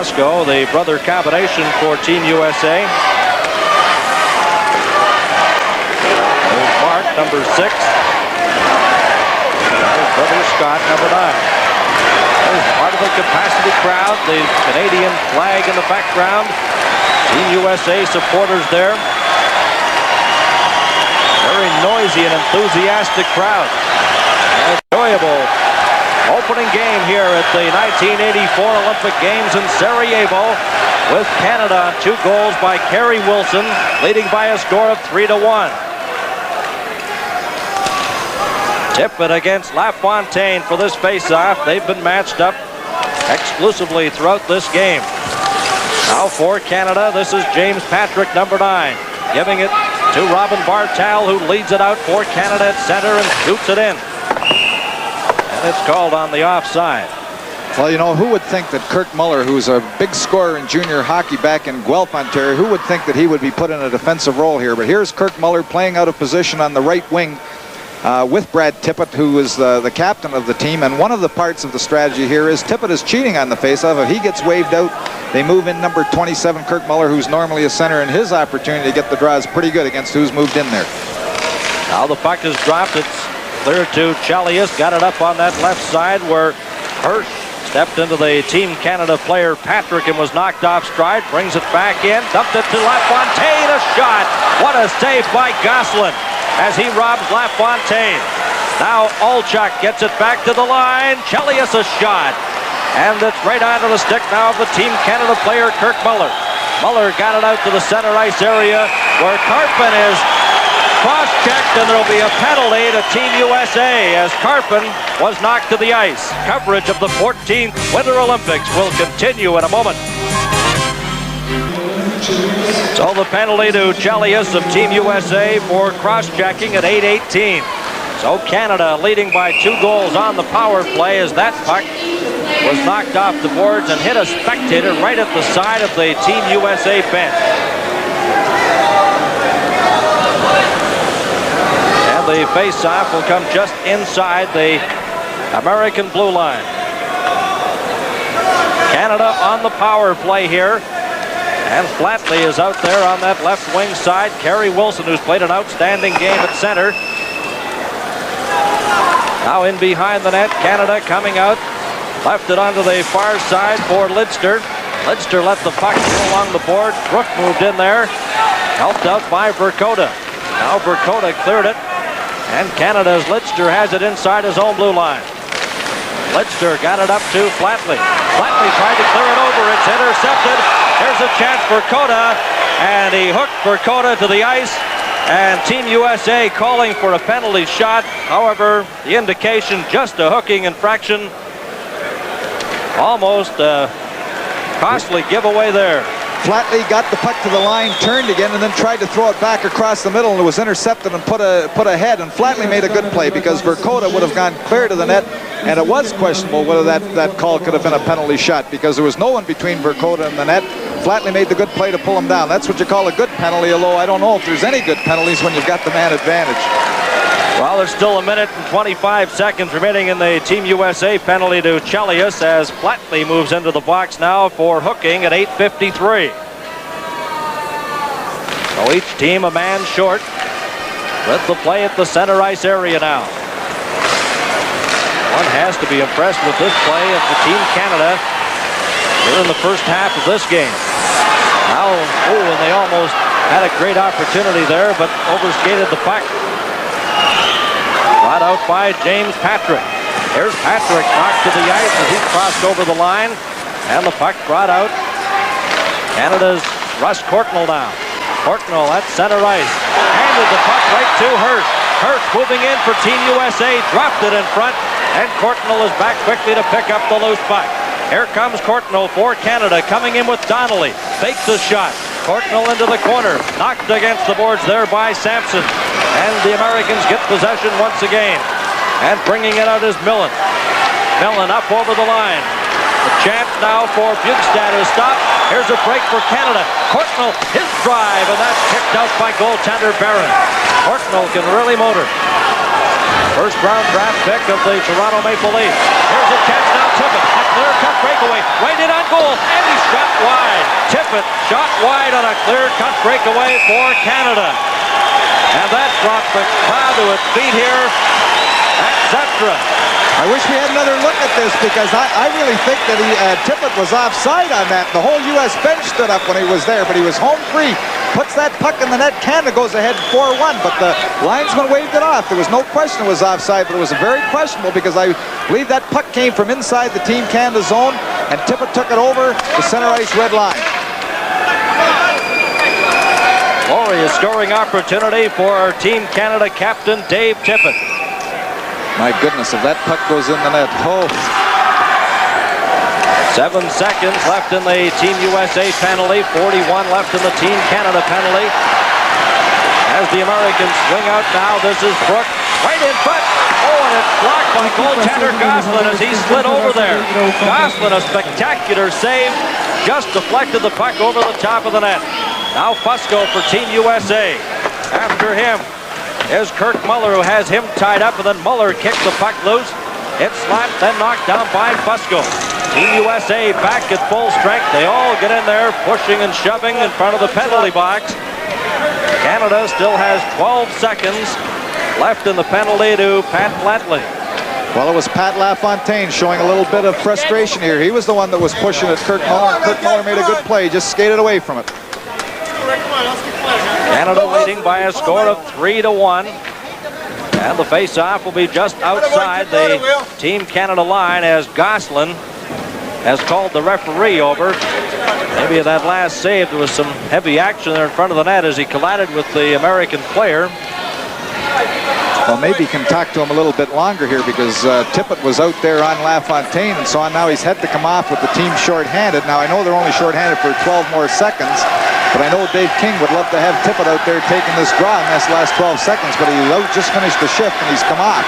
Speaker 1: Roscoe, the brother combination for Team USA. There's Mark, number 6. There's brother Scott, number 9. There's part of the capacity crowd, the Canadian flag in the background. Team USA supporters there. Very noisy and enthusiastic crowd. An enjoyable opening game here at the 1984 Olympic Games in Sarajevo, with Canada on 2 goals by Cary Wilson, leading by a score of 3-1. Tippett against Lafontaine for this face-off. They've been matched up exclusively throughout this game. Now for Canada, this is James Patrick, number 9, giving it to Robin Bartal, who leads it out for Canada at center and shoots it in. And it's called on the offside.
Speaker 2: Well, you know, who would think that Kirk Muller, who's a big scorer in junior hockey back in Guelph, Ontario, who would think that he would be put in a defensive role here? But here's Kirk Muller playing out of position on the right wing with Brad Tippett, who is the captain of the team. And one of the parts of the strategy here is Tippett is cheating on the faceoff. If he gets waved out, they move in number 27, Kirk Muller, who's normally a center, and his opportunity to get the draw is pretty good against who's moved in there.
Speaker 1: Now the puck is dropped. It's clear to Chalias. Got it up on that left side where Hirsch stepped into the Team Canada player Patrick and was knocked off stride. Brings it back in. Dumped it to Lafontaine. A shot. What a save by Gosselin as he robs Lafontaine. Now Olchik gets it back to the line. Chalias a shot. And it's right onto the stick now of the Team Canada player Kirk Muller. Muller got it out to the center ice area where Carpin is cross-checked, and there'll be a penalty to Team USA as Carpin was knocked to the ice. Coverage of the 14th Winter Olympics will continue in a moment. So the penalty to Chelius of Team USA for cross-checking at 8:18. So Canada leading by 2 goals on the power play as that puck was knocked off the boards and hit a spectator right at the side of the Team USA bench. And the face-off will come just inside the American blue line. Canada on the power play here. And Flatley is out there on that left wing side. Cary Wilson, who's played an outstanding game at center. Now in behind the net, Canada coming out. Left it onto the far side for Lidster. Lidster let the puck go along the board. Brook moved in there. Helped out by Verkota. Now Verkota cleared it. And Canada's Lidster has it inside his own blue line. Lidster got it up to Flatley. Flatley tried to clear it over. It's intercepted. There's a chance for Verkota. And he hooked Verkota to the ice. And Team USA calling for a penalty shot. However, the indication just a hooking infraction. Almost a costly giveaway there.
Speaker 2: Flatley got the puck to the line, turned again, and then tried to throw it back across the middle, and it was intercepted and put ahead. And Flatley made a good play because Verkota would have gone clear to the net, and it was questionable whether that call could have been a penalty shot because there was no one between Verkota and the net. Flatley made the good play to pull him down. That's what you call a good penalty, although I don't know if there's any good penalties when you've got the man advantage.
Speaker 1: Well, there's still 1 minute and 25 seconds remaining in the Team USA penalty to Chelius as Flatley moves into the box now for hooking at 8:53. So each team a man short with the play at the center ice area now. One has to be impressed with this play of the Team Canada here in the first half of this game. Now, and they almost had a great opportunity there, but overskated the puck. Brought out by James Patrick. Here's Patrick knocked to the ice as he crossed over the line. And the puck brought out. Canada's Russ Courtnall now. Courtnall at center ice. Handed the puck right to Hirsch. Hirsch moving in for Team USA. Dropped it in front. And Courtnall is back quickly to pick up the loose puck. Here comes Courtnall for Canada. Coming in with Donnelly. Fakes a shot. Courtnall into the corner. Knocked against the boards there by Sampson. And the Americans get possession once again. And bringing it out is Millen. Millen up over the line. The chance now for Bjugstad is stopped. Here's a break for Canada. Courtnall, his drive, and that's kicked out by goaltender Barron. Courtnall can really motor. First round draft pick of the Toronto Maple Leafs. Here's a chance now, Tippett. clear-cut breakaway. Right in on goal, and he shot wide. Tippett shot wide on a clear-cut breakaway for Canada. And that brought the crowd to its feet here at Zetra.
Speaker 2: I wish we had another look at this, because I really think that Tippett was offside on that. The whole U.S. bench stood up when he was there, but he was home free. Puts that puck in the net. Canada goes ahead 4-1, but the linesman waved it off. There was no question it was offside, but it was very questionable, because I believe that puck came from inside the Team Canada zone, and Tippett took it over the center ice red line.
Speaker 1: Glorious scoring opportunity for Team Canada captain Dave Tippett.
Speaker 2: My goodness, if that puck goes in the net, oh.
Speaker 1: 7 seconds left in the Team USA penalty, 41 left in the Team Canada penalty. As the Americans swing out now, this is Brook, right in front. Oh, and it's blocked by goaltender Gosselin as he slid over there. Gosselin, a spectacular save, just deflected the puck over the top of the net. Now Fusco for Team USA. After him is Kirk Muller, who has him tied up, and then Muller kicks the puck loose. It's slapped, then knocked down by Fusco. Team USA back at full strength. They all get in there, pushing and shoving in front of the penalty box. Canada still has 12 seconds left in the penalty to Pat Flatley.
Speaker 2: Well, it was Pat Lafontaine showing a little bit of frustration here. He was the one that was pushing at Kirk Muller, and Kirk Muller made a good play, just skated away from it.
Speaker 1: Canada leading by a score of 3-1. And the face-off will be just outside the Team Canada line, as Gosselin has called the referee over. Maybe at that last save, there was some heavy action there in front of the net as he collided with the American player.
Speaker 2: Well, maybe he can talk to him a little bit longer here, because Tippett was out there on Lafontaine and so on. Now he's had to come off with the team shorthanded. Now I know they're only shorthanded for 12 more seconds, but I know Dave King would love to have Tippett out there taking this draw in this last 12 seconds, but he just finished the shift and he's come off.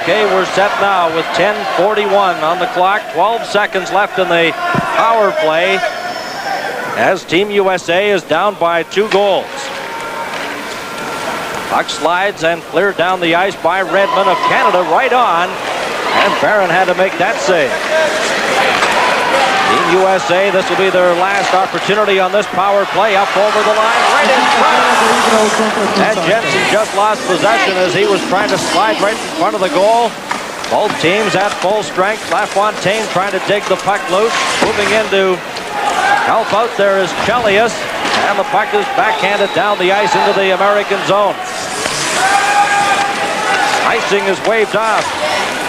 Speaker 1: Okay, we're set now with 10:41 on the clock. 12 seconds left in the power play, as Team USA is down by 2 goals. Puck slides and cleared down the ice by Redmond of Canada, right on, and Barron had to make that save. Team USA, this will be their last opportunity on this power play. Up over the line, right in front. And Jensen just lost possession as he was trying to slide right in front of the goal. Both teams at full strength. Lafontaine trying to dig the puck loose. Moving in to help out there is Chelios. And the puck is backhanded down the ice into the American zone. Icing is waved off.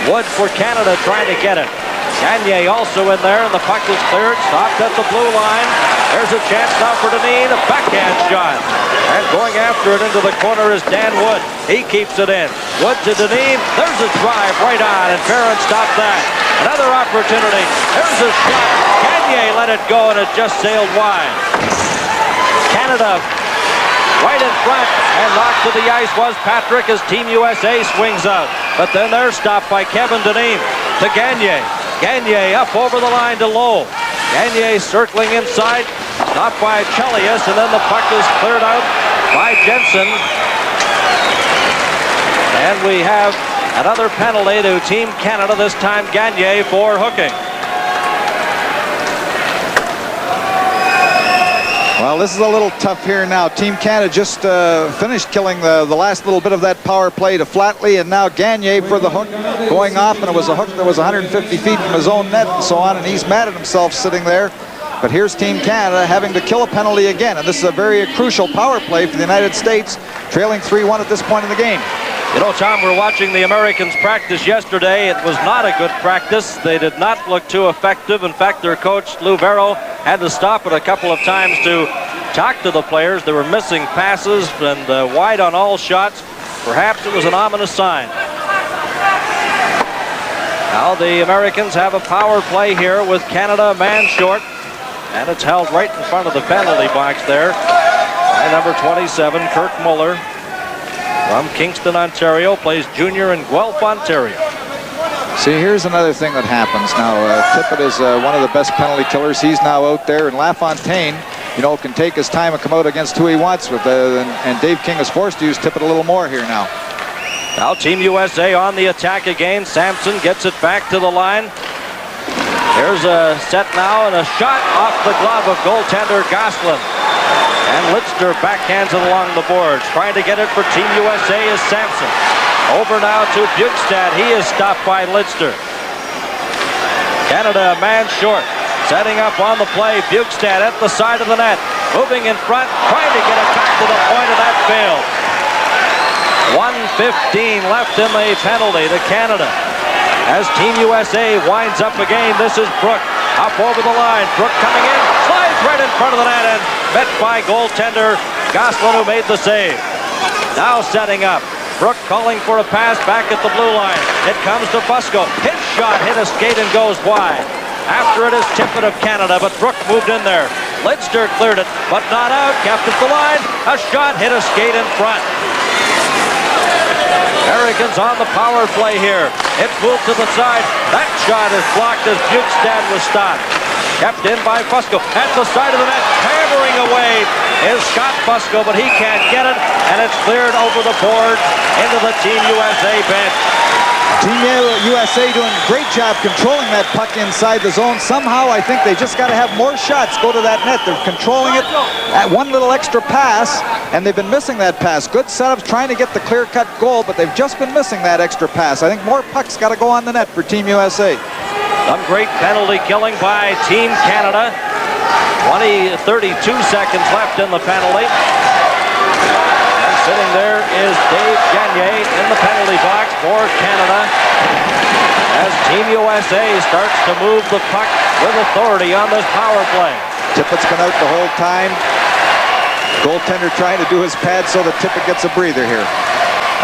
Speaker 1: Wood for Canada trying to get it. Gagné also in there, and the puck is cleared, stopped at the blue line. There's a chance now for Dineen, a backhand shot. And going after it into the corner is Dän Wood. He keeps it in. Wood to Dineen. There's a drive right on, and Barron stopped that. Another opportunity. There's a shot. Gagné let it go, and it just sailed wide. Canada right in front, and knocked to the ice was Patrick as Team USA swings out. But then they're stopped by Kevin Dineen to Gagné. Gagné up over the line to Lowe. Gagné circling inside, stopped by Chelios, and then the puck is cleared out by Jensen. And we have another penalty to Team Canada, this time Gagné for hooking.
Speaker 2: Well, this is a little tough here now. Team Canada just finished killing the last little bit of that power play to Flatley, and now Gagné for the hook going off, and it was a hook that was 150 feet from his own net and so on, and he's mad at himself sitting there. But here's Team Canada having to kill a penalty again, and this is a very crucial power play for the United States, trailing 3-1 at this point in the game.
Speaker 1: You know, Tom, we're watching the Americans practice yesterday. It was not a good practice. They did not look too effective. In fact, their coach, Lou Vero, had to stop it a couple of times to talk to the players. They were missing passes and wide on all shots. Perhaps it was an ominous sign. Now the Americans have a power play here with Canada a man short. And it's held right in front of the penalty box there by number 27, Kirk Muller. From Kingston, Ontario, plays junior in Guelph, Ontario.
Speaker 2: See, here's another thing that happens now. Tippett is one of the best penalty killers. He's now out there, and Lafontaine, you know, can take his time and come out against who he wants with. And Dave King is forced to use Tippett a little more here now.
Speaker 1: Now Team USA on the attack again. Sampson gets it back to the line. Here's a set now and a shot off the glove of goaltender Gosselin. And Lidster backhands it along the boards. Trying to get it for Team USA is Sampson. Over now to Bjugstad. He is stopped by Lidster. Canada a man short. Setting up on the play. Bjugstad at the side of the net. Moving in front. Trying to get it back to the point, and that failed. 1:15 left in the penalty to Canada. As Team USA winds up again, this is Brook. Up over the line. Brook coming in. Slides right in front of the net and met by goaltender Gosselin, who made the save. Now setting up. Brook calling for a pass back at the blue line. It comes to Fusco. His shot hit a skate and goes wide. After it is Tippett of Canada, but Brook moved in there. Lidster cleared it, but not out. Kept at the line. A shot hit a skate in front. Americans on the power play here. It's moved to the side. That shot is blocked as Bjugstad was stopped. Kept in by Fusco. At the side of the net, hammering away is Scott Fusco, but he can't get it, and it's cleared over the boards into the Team USA bench.
Speaker 2: Team USA doing a great job controlling that puck inside the zone. Somehow, I think they just got to have more shots go to that net. They're controlling it at one little extra pass, and they've been missing that pass. Good setups trying to get the clear-cut goal, but they've just been missing that extra pass. I think more pucks got to go on the net for Team USA.
Speaker 1: Some great penalty killing by Team Canada. 32 seconds left in the penalty. Sitting there is Dave Gagné in the penalty box for Canada as Team USA starts to move the puck with authority on this power play.
Speaker 2: Tippett's been out the whole time. Goaltender trying to do his pad so that Tippett gets a breather here.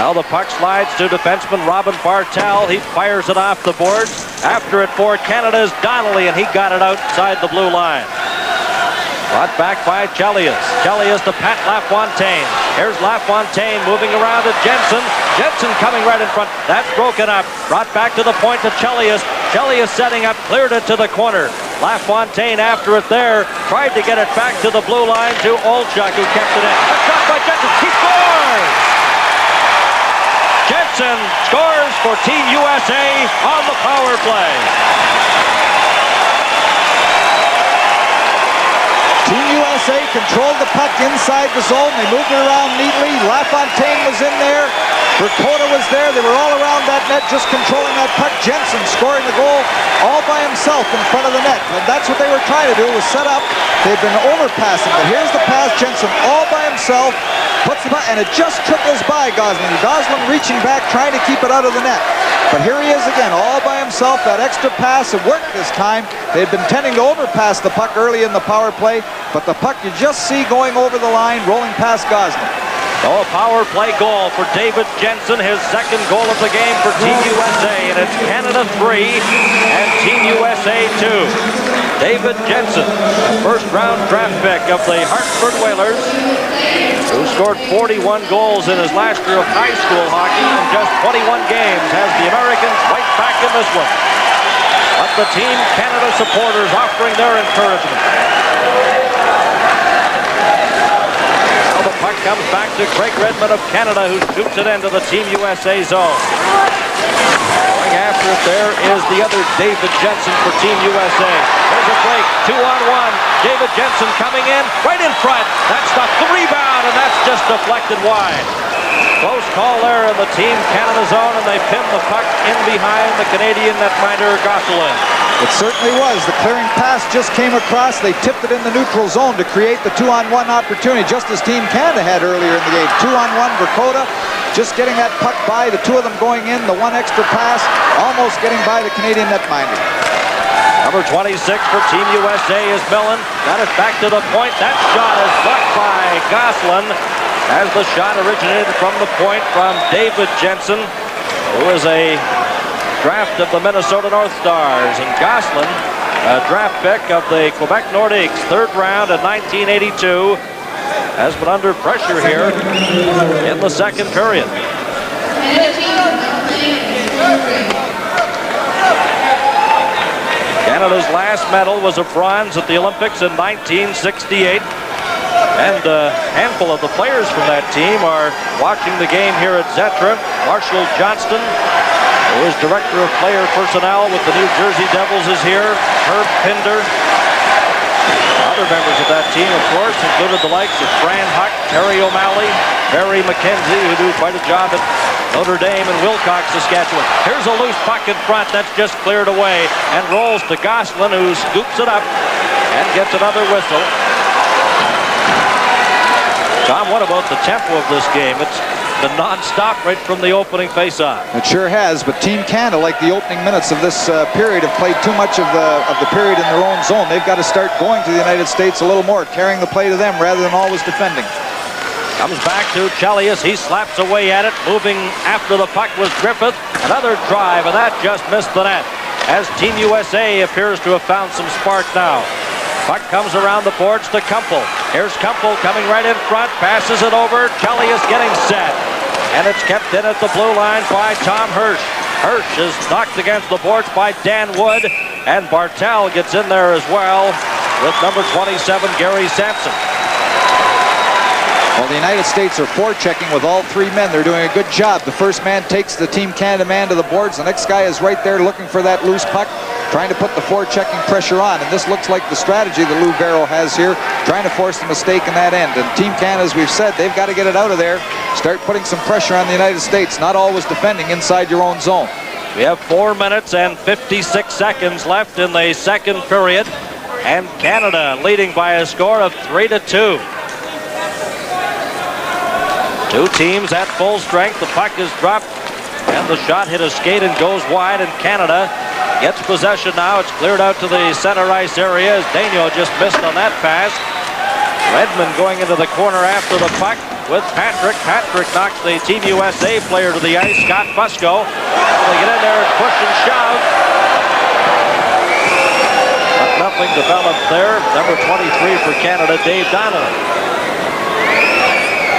Speaker 1: Now the puck slides to defenseman Robin Bartel. He fires it off the boards. After it for Canada is Donnelly, and he got it outside the blue line. Brought back by Chelios. Chelios to Pat Lafontaine. Here's Lafontaine moving around to Jensen. Jensen coming right in front. That's broken up. Brought back to the point to Chelios. Chelios setting up, cleared it to the corner. Lafontaine after it there. Tried to get it back to the blue line to Olchik, who kept it in. A shot by Jensen. He scores! Jensen scores for Team USA on the power play.
Speaker 2: Team USA controlled the puck inside the zone. They moved it around neatly. Lafontaine was in there. Verkota was there. They were all around that net just controlling that puck. Jensen scoring the goal all by himself in front of the net. And that's what they were trying to do, was set up. They've been overpassing, but here's the pass. Jensen all by himself. Puts the puck, and it just trickles by Gosselin. Gosselin reaching back, trying to keep it out of the net. But here he is again, all by himself. That extra pass, it worked this time. They'd been tending to overpass the puck early in the power play, but the puck you just see going over the line, rolling past Gosselin.
Speaker 1: So a power play goal for David Jensen, his second goal of the game for Team USA, and it's Canada 3 and Team USA 2. David Jensen, first-round draft pick of the Hartford Whalers, who scored 41 goals in his last year of high school hockey in just 21 games, has the Americans right back in this one. But the Team Canada supporters offering their encouragement. Now the puck comes back to Craig Redmond of Canada, who shoots it into the Team USA zone. Going after it there is the other David Jensen for Team USA. There's a break, 2-on-1. David Jensen coming in, right in front. That's the rebound, and that's just deflected wide. Close call there in the Team Canada zone, and they pin the puck in behind the Canadian netminder Gosselin.
Speaker 2: It certainly was. The clearing pass just came across. They tipped it in the neutral zone to create the 2-on-1 opportunity, just as Team Canada had earlier in the game. 2-on-1, Verkota just getting that puck by. The two of them going in. The one extra pass almost getting by the Canadian netminder.
Speaker 1: Number 26 for Team USA is Millen. Got it back to the point. That shot is blocked by Gosselin, as the shot originated from the point from David Jensen, who is a draft of the Minnesota North Stars. And Gosselin, a draft pick of the Quebec Nordiques, third round in 1982, has been under pressure here in the second period. Canada's last medal was a bronze at the Olympics in 1968. And a handful of the players from that team are watching the game here at Zetra. Marshall Johnston, who is Director of Player Personnel with the New Jersey Devils, is here. Herb Pinder. Other members of that team, of course, included the likes of Fran Huck, Terry O'Malley, Barry McKenzie, who do quite a job at Notre Dame and Wilcox, Saskatchewan. Here's a loose puck in front that's just cleared away and rolls to Gosselin, who scoops it up and gets another whistle. Tom, what about the tempo of this game? It's been non-stop right from the opening face-off.
Speaker 2: It sure has, but Team Canada, like the opening minutes of this period, have played too much of the period in their own zone. They've got to start going to the United States a little more, carrying the play to them rather than always defending.
Speaker 1: Comes back to Chelios. He slaps away at it. Moving after the puck was Griffith. Another drive, and that just missed the net, as Team USA appears to have found some spark now. Puck comes around the boards to Kumpel. Here's Kumpel coming right in front, passes it over. Chelios getting set, and it's kept in at the blue line by Tom Hirsch. Hirsch is knocked against the boards by Dan Wood, and Bartel gets in there as well with number 27, Gary Sampson.
Speaker 2: Well, the United States are forechecking with all three men. They're doing a good job. The first man takes the Team Canada man to the boards. The next guy is right there looking for that loose puck, trying to put the forechecking pressure on. And this looks like the strategy that Lou Barrow has here, trying to force the mistake in that end. And Team Canada, as we've said, they've got to get it out of there, start putting some pressure on the United States, not always defending inside your own zone.
Speaker 1: We have 4 minutes and 56 seconds left in the second period, and Canada leading by a score of 3-2. Two teams at full strength. The puck is dropped, and the shot hit a skate and goes wide, and Canada gets possession now. It's cleared out to the center ice area as Daigneault just missed on that pass. Redmond going into the corner after the puck with Patrick. Patrick knocks the Team USA player to the ice, Scott Fusco. They get in there and push and shove. But nothing developed there. Number 23 for Canada, Dave Donnelly.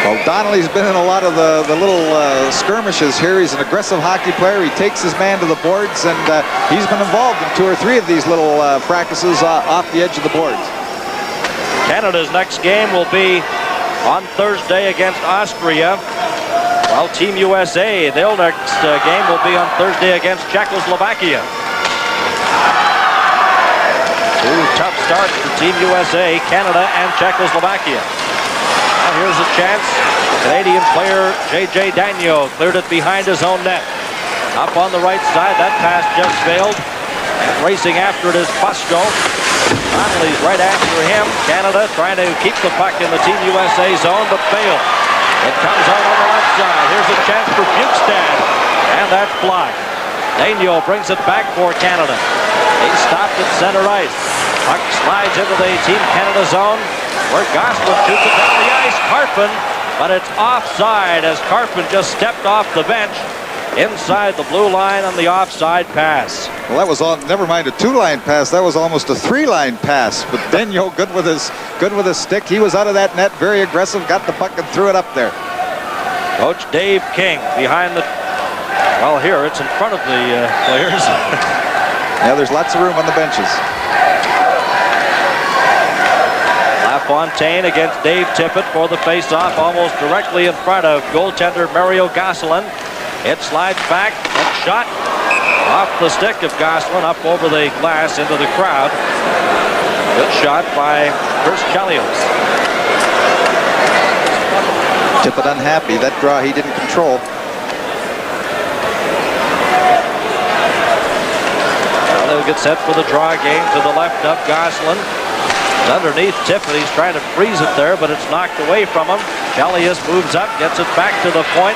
Speaker 2: Well, Donnelly's been in a lot of the little skirmishes here. He's an aggressive hockey player. He takes his man to the boards, and he's been involved in 2 or 3 of these little practices off the edge of the boards.
Speaker 1: Canada's next game will be on Thursday against Austria. While Team USA, their next game will be on Thursday against Czechoslovakia. 2 tough starts for Team USA, Canada and Czechoslovakia. Now here's a chance. Canadian player J.J. Daigneault cleared it behind his own net. Up on the right side, that pass just failed. And racing after it is Fusco. Donnelly's right after him. Canada trying to keep the puck in the Team USA zone, but failed. It comes out on the left side. Here's a chance for Bukestad, and that's blocked. Daigneault brings it back for Canada. He stopped at center ice. Puck slides into the Team Canada zone, where Gosselin shoots it down the ice. Carpin, but it's offside as Carpin just stepped off the bench inside the blue line on the offside pass.
Speaker 2: Well, that was all. Never mind a 2-line pass. That was almost a 3-line pass. But Daigneault good with his stick. He was out of that net, very aggressive, got the puck and threw it up there.
Speaker 1: Coach Dave King behind the. Well, here it's in front of the players.
Speaker 2: Yeah, there's lots of room on the benches.
Speaker 1: Lafontaine against Dave Tippett for the face-off, almost directly in front of goaltender Mario Gosselin. It slides back and shot off the stick of Gosselin up over the glass into the crowd. Good shot by Chris Chelios.
Speaker 2: Tippett unhappy. That draw he didn't control.
Speaker 1: Now they'll get set for the draw game to the left of Gosselin. It's underneath Tippett. He's trying to freeze it there, but it's knocked away from him. Chelios moves up, gets it back to the point.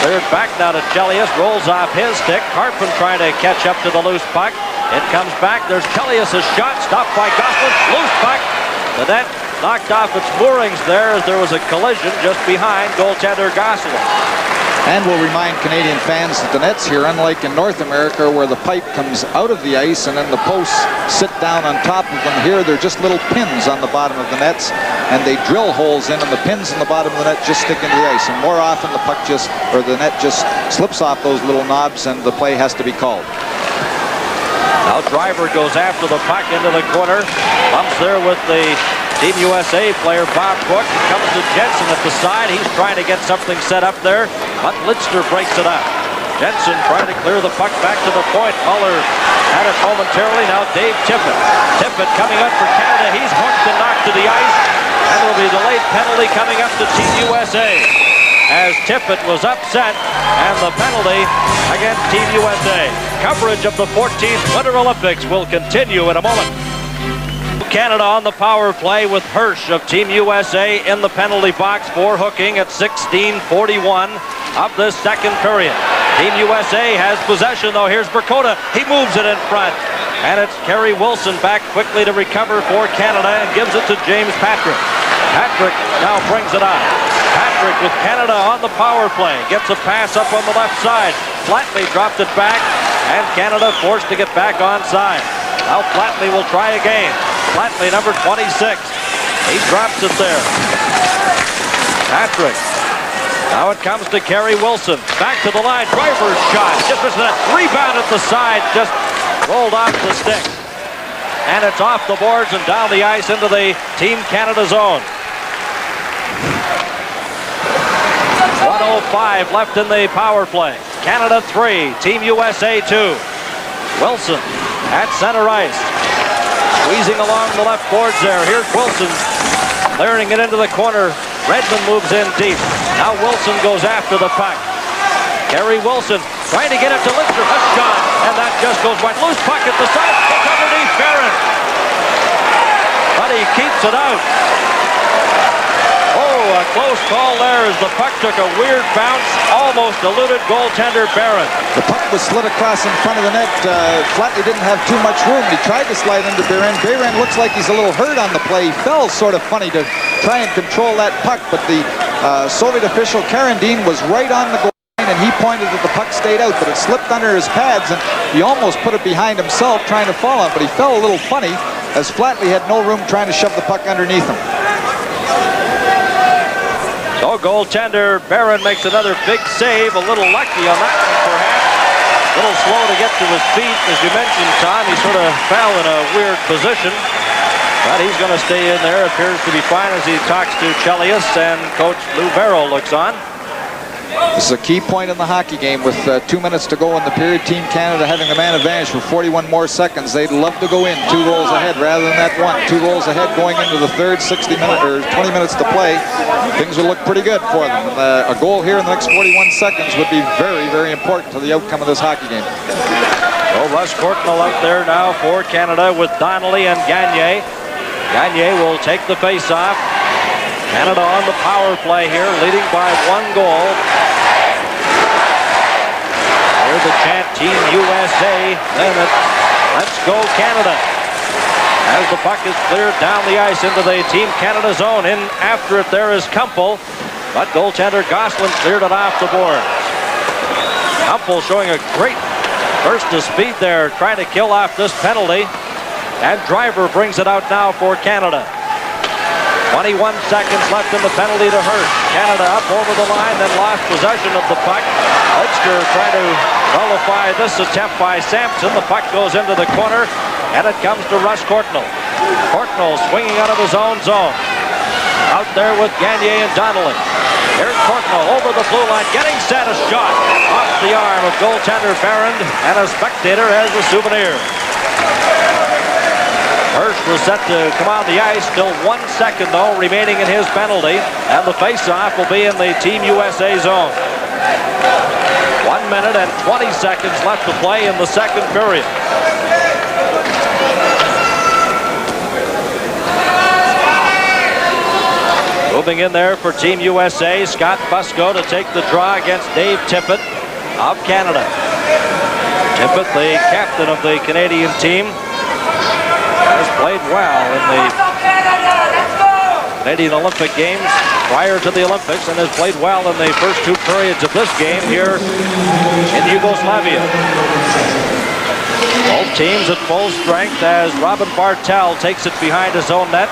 Speaker 1: Cleared back now to Chelios, rolls off his stick. Carpin trying to catch up to the loose puck. It comes back. There's Chelios' shot, stopped by Gosselin. Loose puck. The net knocked off its moorings there as there was a collision just behind goaltender Gosselin.
Speaker 2: And we'll remind Canadian fans that the nets here, unlike in North America where the pipe comes out of the ice and then the posts sit down on top of them, here they're just little pins on the bottom of the nets, and they drill holes in, and the pins in the bottom of the net just stick into the ice. And more often the puck the net just slips off those little knobs, and the play has to be called.
Speaker 1: Now Driver goes after the puck into the corner. Bumps there with the Team USA player Bob Cook comes to Jensen at the side. He's trying to get something set up there, but Lidster breaks it up. Jensen trying to clear the puck back to the point. Muller had it momentarily. Now Dave Tippett. Tippett coming up for Canada. He's hooked and knocked to the ice. And it'll be a delayed penalty coming up to Team USA. As Tippett was upset, and the penalty against Team USA. Coverage of the 14th Winter Olympics will continue in a moment. Canada on the power play with Hirsch of Team USA in the penalty box for hooking at 16:41 of this second period. Team USA has possession, though. Here's Burkota. He moves it in front. And it's Cary Wilson back quickly to recover for Canada and gives it to James Patrick. Patrick now brings it on. Patrick with Canada on the power play. Gets a pass up on the left side. Flatley dropped it back, and Canada forced to get back onside. Now Flatley will try again. Flatley, number 26. He drops it there. Patrick. Now it comes to Cary Wilson. Back to the line. Driver's shot. Just as that rebound at the side. Just rolled off the stick. And it's off the boards and down the ice into the Team Canada zone. 1:05 left in the power play. Canada 3, Team USA 2. Wilson at center ice. Squeezing along the left boards there. Here's Wilson clearing it into the corner. Redmond moves in deep. Now Wilson goes after the puck. Cary Wilson trying to get it to Lidster. A shot, and that just goes wide. Loose puck at the side. It's underneath Dэрren. But he keeps it out. Oh, a close call there as the puck took a weird bounce. Almost eluded goaltender Barron.
Speaker 2: The puck was slid across in front of the net. Flatley didn't have too much room. He tried to slide into Dэрren. Dэрren looks like he's a little hurt on the play. He fell sort of funny to try and control that puck, but the Soviet official Karandin was right on the goal line, and he pointed that the puck stayed out, but it slipped under his pads, and he almost put it behind himself trying to fall on it, but he fell a little funny as Flatley had no room trying to shove the puck underneath him.
Speaker 1: So goaltender Barron makes another big save. A little lucky on that one, perhaps. A little slow to get to his feet. As you mentioned, Tom, he sort of fell in a weird position. But he's going to stay in there. Appears to be fine as he talks to Chelios, and Coach Lou Barrow looks on.
Speaker 2: This is a key point in the hockey game with 2 minutes to go in the period. Team Canada having the man advantage for 41 more seconds. They'd love to go in 2 goals ahead rather than that one. 2 goals ahead going into the third 20 minutes to play. Things will look pretty good for them. A goal here in the next 41 seconds would be very, very important to the outcome of this hockey game.
Speaker 1: Well, Russ Courtnall out there now for Canada with Donnelly and Gagne. Gagne will take the face-off. Canada on the power play here, leading by 1 goal. Here's the chant, Team USA. Then let's go Canada. As the puck is cleared down the ice into the Team Canada zone. In after it there is Kumpel, but goaltender Gosselin cleared it off the board. Kumpel showing a great burst of speed there, trying to kill off this penalty. And Driver brings it out now for Canada. 21 seconds left in the penalty to Hirsch. Canada up over the line, then lost possession of the puck. Lidster trying to nullify this attempt by Sampson. The puck goes into the corner, and it comes to Russ Courtnall. Courtnall swinging out of his own zone. Out there with Gagne and Donnelly. Here's Courtnall over the blue line, getting set, a shot off the arm of goaltender Barron, and a spectator has a souvenir. Hirsch was set to come on the ice. Still 1 second, though, remaining in his penalty. And the face-off will be in the Team USA zone. 1 minute and 20 seconds left to play in the second period. Moving in there for Team USA, Scott Fusco to take the draw against Dave Tippett of Canada. Tippett, the captain of the Canadian team, has played well in the Canadian Olympic Games prior to the Olympics, and has played well in the first 2 periods of this game here in Yugoslavia. Both teams at full strength as Robin Bartel takes it behind his own net.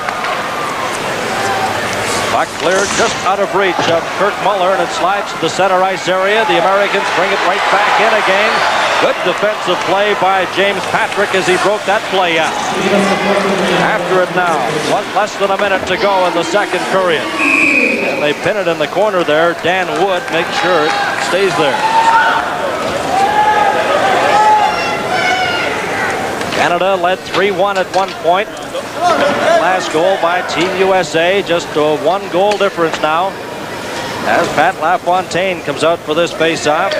Speaker 1: Puck cleared just out of reach of Kurt Muller, and it slides to the center ice area. The Americans bring it right back in again. Good defensive play by James Patrick as he broke that play out. After it now, less than a minute to go in the second period. And they pin it in the corner there. Dэн Wud makes sure it stays there. Canada led 3-1 at one point. Last goal by Team USA, just a 1-goal difference now. As Pat Lafontaine comes out for this face-off.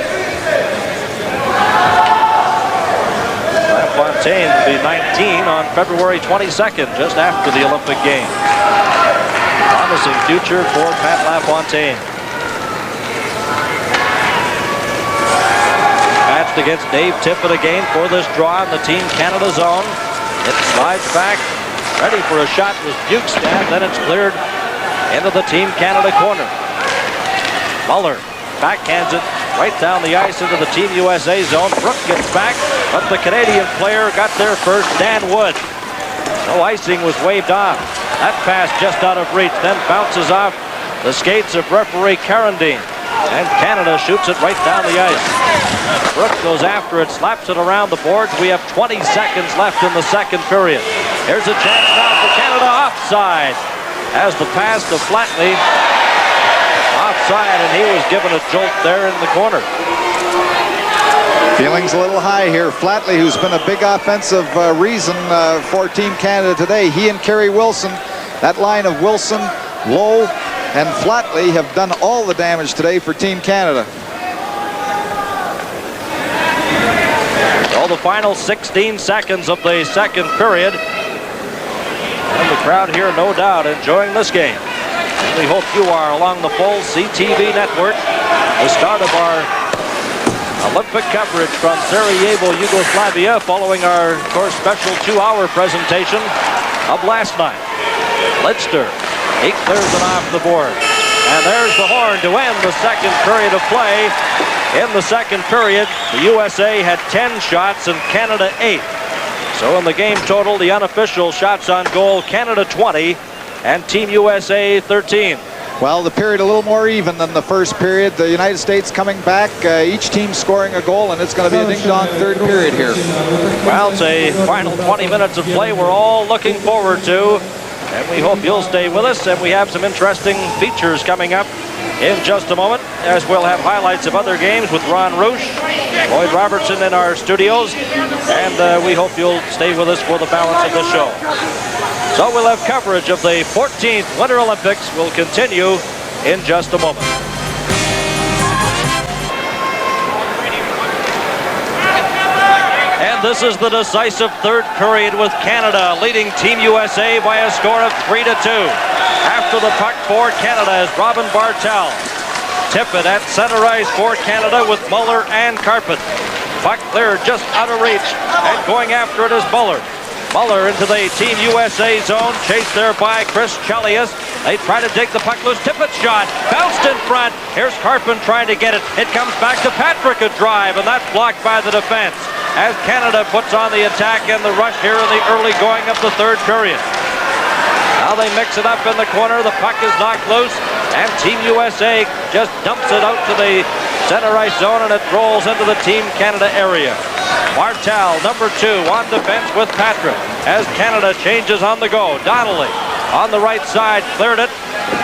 Speaker 1: Lafontaine will be 19 on February 22nd, just after the Olympic Games. Promising future for Pat Lafontaine. Matched against Dave Tippett again for this draw in the Team Canada zone. It slides back, ready for a shot was Bukestad, then it's cleared into the Team Canada corner. Muller backhands it right down the ice into the Team USA zone. Brook gets back, but the Canadian player got there first, Dän Wud. No icing was waved off. That pass just out of reach, then bounces off the skates of referee Karandin. And Canada shoots it right down the ice. Brook goes after it, slaps it around the boards. We have 20 seconds left in the second period. Here's a chance now for Canada, offside. As the pass to Flэйтli. Offside, and he was given a jolt there in the corner.
Speaker 2: Feelings a little high here. Flэйтli, who's been a big offensive reason for Team Canada today. He and Cary Wilson, that line of Wilson, Lowe, and Flэйтli have done all the damage today for Team Canada.
Speaker 1: So the final 16 seconds of the second period. And the crowd here, no doubt, enjoying this game. And we hope you are along the full CTV network. The start of our Olympic coverage from Sarajevo, Yugoslavia, following our, of course, special 2-hour presentation of last night. Lidster, he clears it off the board. And there's the horn to end the second period of play. In the second period, the USA had 10 shots and Canada 8. So in the game total, the unofficial shots on goal, Canada 20 and Team USA 13.
Speaker 2: Well, the period a little more even than the first period. The United States coming back, each team scoring a goal, and it's going to be a ding-dong third period here.
Speaker 1: Well, it's a final 20 minutes of play we're all looking forward to, and we hope you'll stay with us. And we have some interesting features coming up in just a moment, as we'll have highlights of other games with Ron Roosh, Lloyd Robertson in our studios, and we hope you'll stay with us for the balance of the show. So we'll have coverage of the 14th Winter Olympics. We'll continue in just a moment. And this is the decisive third period with Canada leading Team USA by a score of 3-2. After the puck for Canada is Robin Bartel. Tippett at center ice for Canada with Muller and Carpet. Puck cleared just out of reach, and going after it is Muller. Muller into the Team USA zone, chased there by Chris Chelios. They try to dig the puck loose. Tippett's shot, bounced in front. Here's Carpin trying to get it. It comes back to Patrick, a drive, and that's blocked by the defense. As Canada puts on the attack and the rush here in the early going of the third period. Now they mix it up in the corner. The puck is knocked loose, and Team USA just dumps it out to the center ice zone, and it rolls into the Team Canada area. Martel, number 2, on defense with Patrick as Canada changes on the go. Donnelly on the right side, cleared it.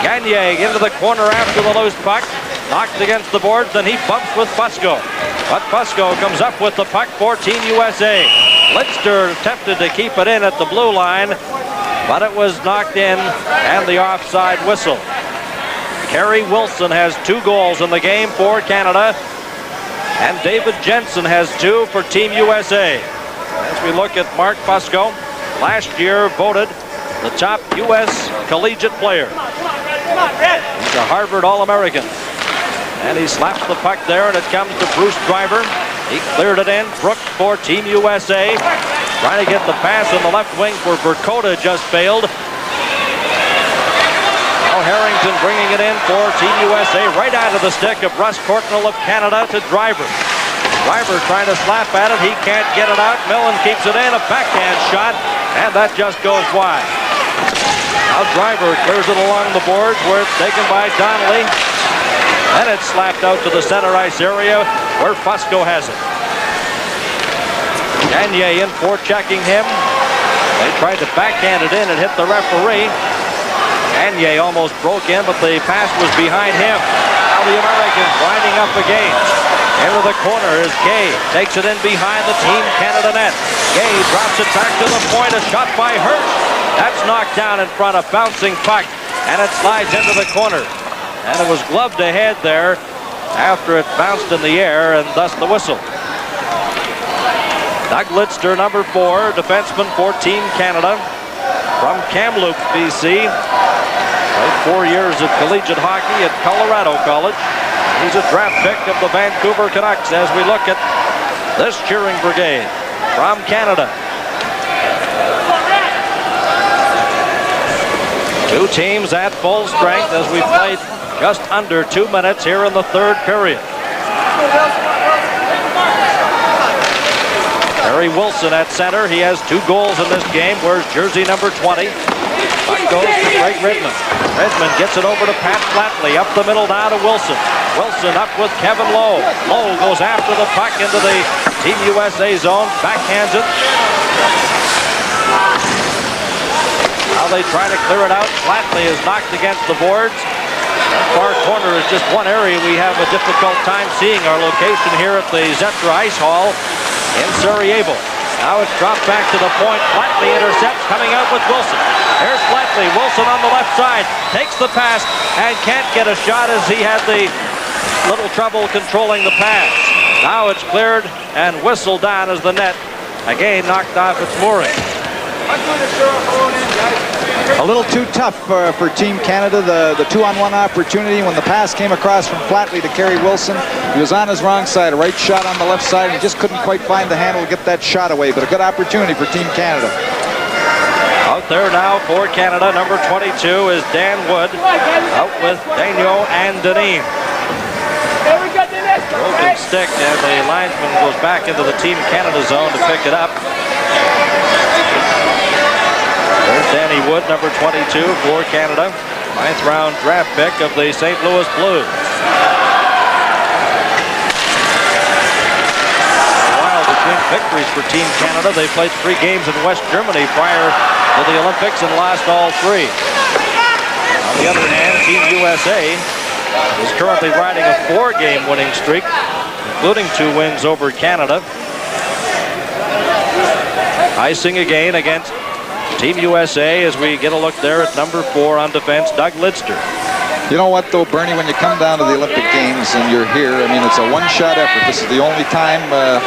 Speaker 1: Gagner into the corner after the loose puck. Knocked against the boards, then he bumps with Fusco. But Fusco comes up with the puck for Team USA. Lidster attempted to keep it in at the blue line, but it was knocked in, and the offside whistle. Cary Wilson has 2 goals in the game for Canada, and David Jensen has 2 for Team USA. As we look at Mark Fusco, last year voted the top U.S. collegiate player. He's a Harvard All-American. And he slaps the puck there, and it comes to Bruce Driver. He cleared it in. Brooks for Team USA. Trying to get the pass on the left wing for Verkota, just failed. Now Harrington bringing it in for Team USA, right out of the stick of Russ Courtnall of Canada to Driver. Driver trying to slap at it. He can't get it out. Millen keeps it in. A backhand shot, and that just goes wide. Now Driver clears it along the boards where it's taken by Donnelly. And it's slapped out to the center ice area where Fusco has it. Gagne in for checking him. They tried to backhand it in and hit the referee. Gagne almost broke in, but the pass was behind him. Now the Americans winding up again. Into the corner is Gay. Takes it in behind the Team Canada net. Gay drops it back to the point. A shot by Hirsch. That's knocked down in front of bouncing puck. And it slides into the corner. And it was gloved ahead there after it bounced in the air, and thus the whistle. Doug Lidster, number 4, defenseman for Team Canada from Kamloops, BC. Played 4 years of collegiate hockey at Colorado College. He's a draft pick of the Vancouver Canucks as we look at this cheering brigade from Canada. Two teams at full strength as we played just under 2 minutes here in the third period. Cary Wilson at center. He has 2 goals in this game. Wears jersey number 20. Puck goes to Greg Redmond. Redmond gets it over to Pat Flatley. Up the middle now to Wilson. Wilson up with Kevin Lowe. Lowe goes after the puck into the Team USA zone. Backhands it. Now they try to clear it out. Flatley is knocked against the boards. That far corner is just one area we have a difficult time seeing. Our location here at the Zetra Ice Hall in Sarajevo. Now it's dropped back to the point. Flatley intercepts, coming out with Wilson. Here's Flatley. Wilson on the left side. Takes the pass and can't get a shot as he had the little trouble controlling the pass. Now it's cleared and whistled down as the net again knocked off its mooring.
Speaker 2: A little too tough for Team Canada, the 2-on-1 opportunity when the pass came across from Flatley to Cary Wilson. He was on his wrong side, a right shot on the left side. He just couldn't quite find the handle to get that shot away, but a good opportunity for Team Canada.
Speaker 1: Out there now for Canada, number 22 is Dan Wood, out with Daigneault and Deneen. Broken stick, and the linesman goes back into the Team Canada zone to pick it up. There's Danny Wood, number 22 for Canada. 9th round draft pick of the St. Louis Blues. A while between victories for Team Canada. They played 3 games in West Germany prior to the Olympics and lost all 3. On the other hand, Team USA is currently riding a 4-game winning streak, including 2 wins over Canada. Icing again against Team USA as we get a look there at number 4 on defense, Doug Lidster.
Speaker 2: You know what, though, Bernie, when you come down to the Olympic Games and you're here, I mean, it's a one-shot effort. This is the only time that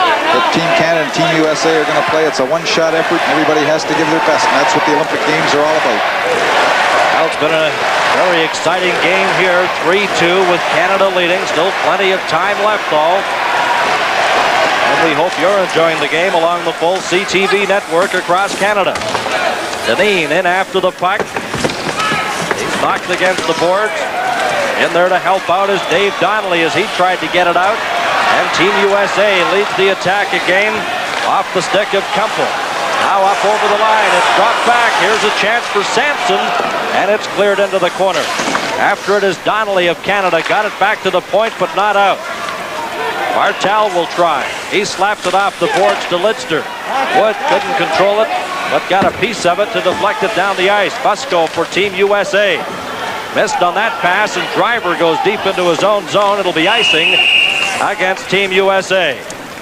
Speaker 2: Team Canada and Team USA are going to play. It's a one-shot effort, and everybody has to give their best, and that's what the Olympic Games are all about.
Speaker 1: Well, it's been a very exciting game here, 3-2 with Canada leading. Still plenty of time left, though. And we hope you're enjoying the game along the full CTV network across Canada. Deneen in after the puck. He's knocked against the boards. In there to help out is Dave Donnelly as he tried to get it out. And Team USA leads the attack again off the stick of Kumpel. Now up over the line. It's dropped back. Here's a chance for Sampson. And it's cleared into the corner. After it is Donnelly of Canada. Got it back to the point, but not out. Bartel will try. He slaps it off the boards to Lidster. Wood couldn't control it, but got a piece of it to deflect it down the ice. Fusco for Team USA. Missed on that pass, and Driver goes deep into his own zone. It'll be icing against Team USA.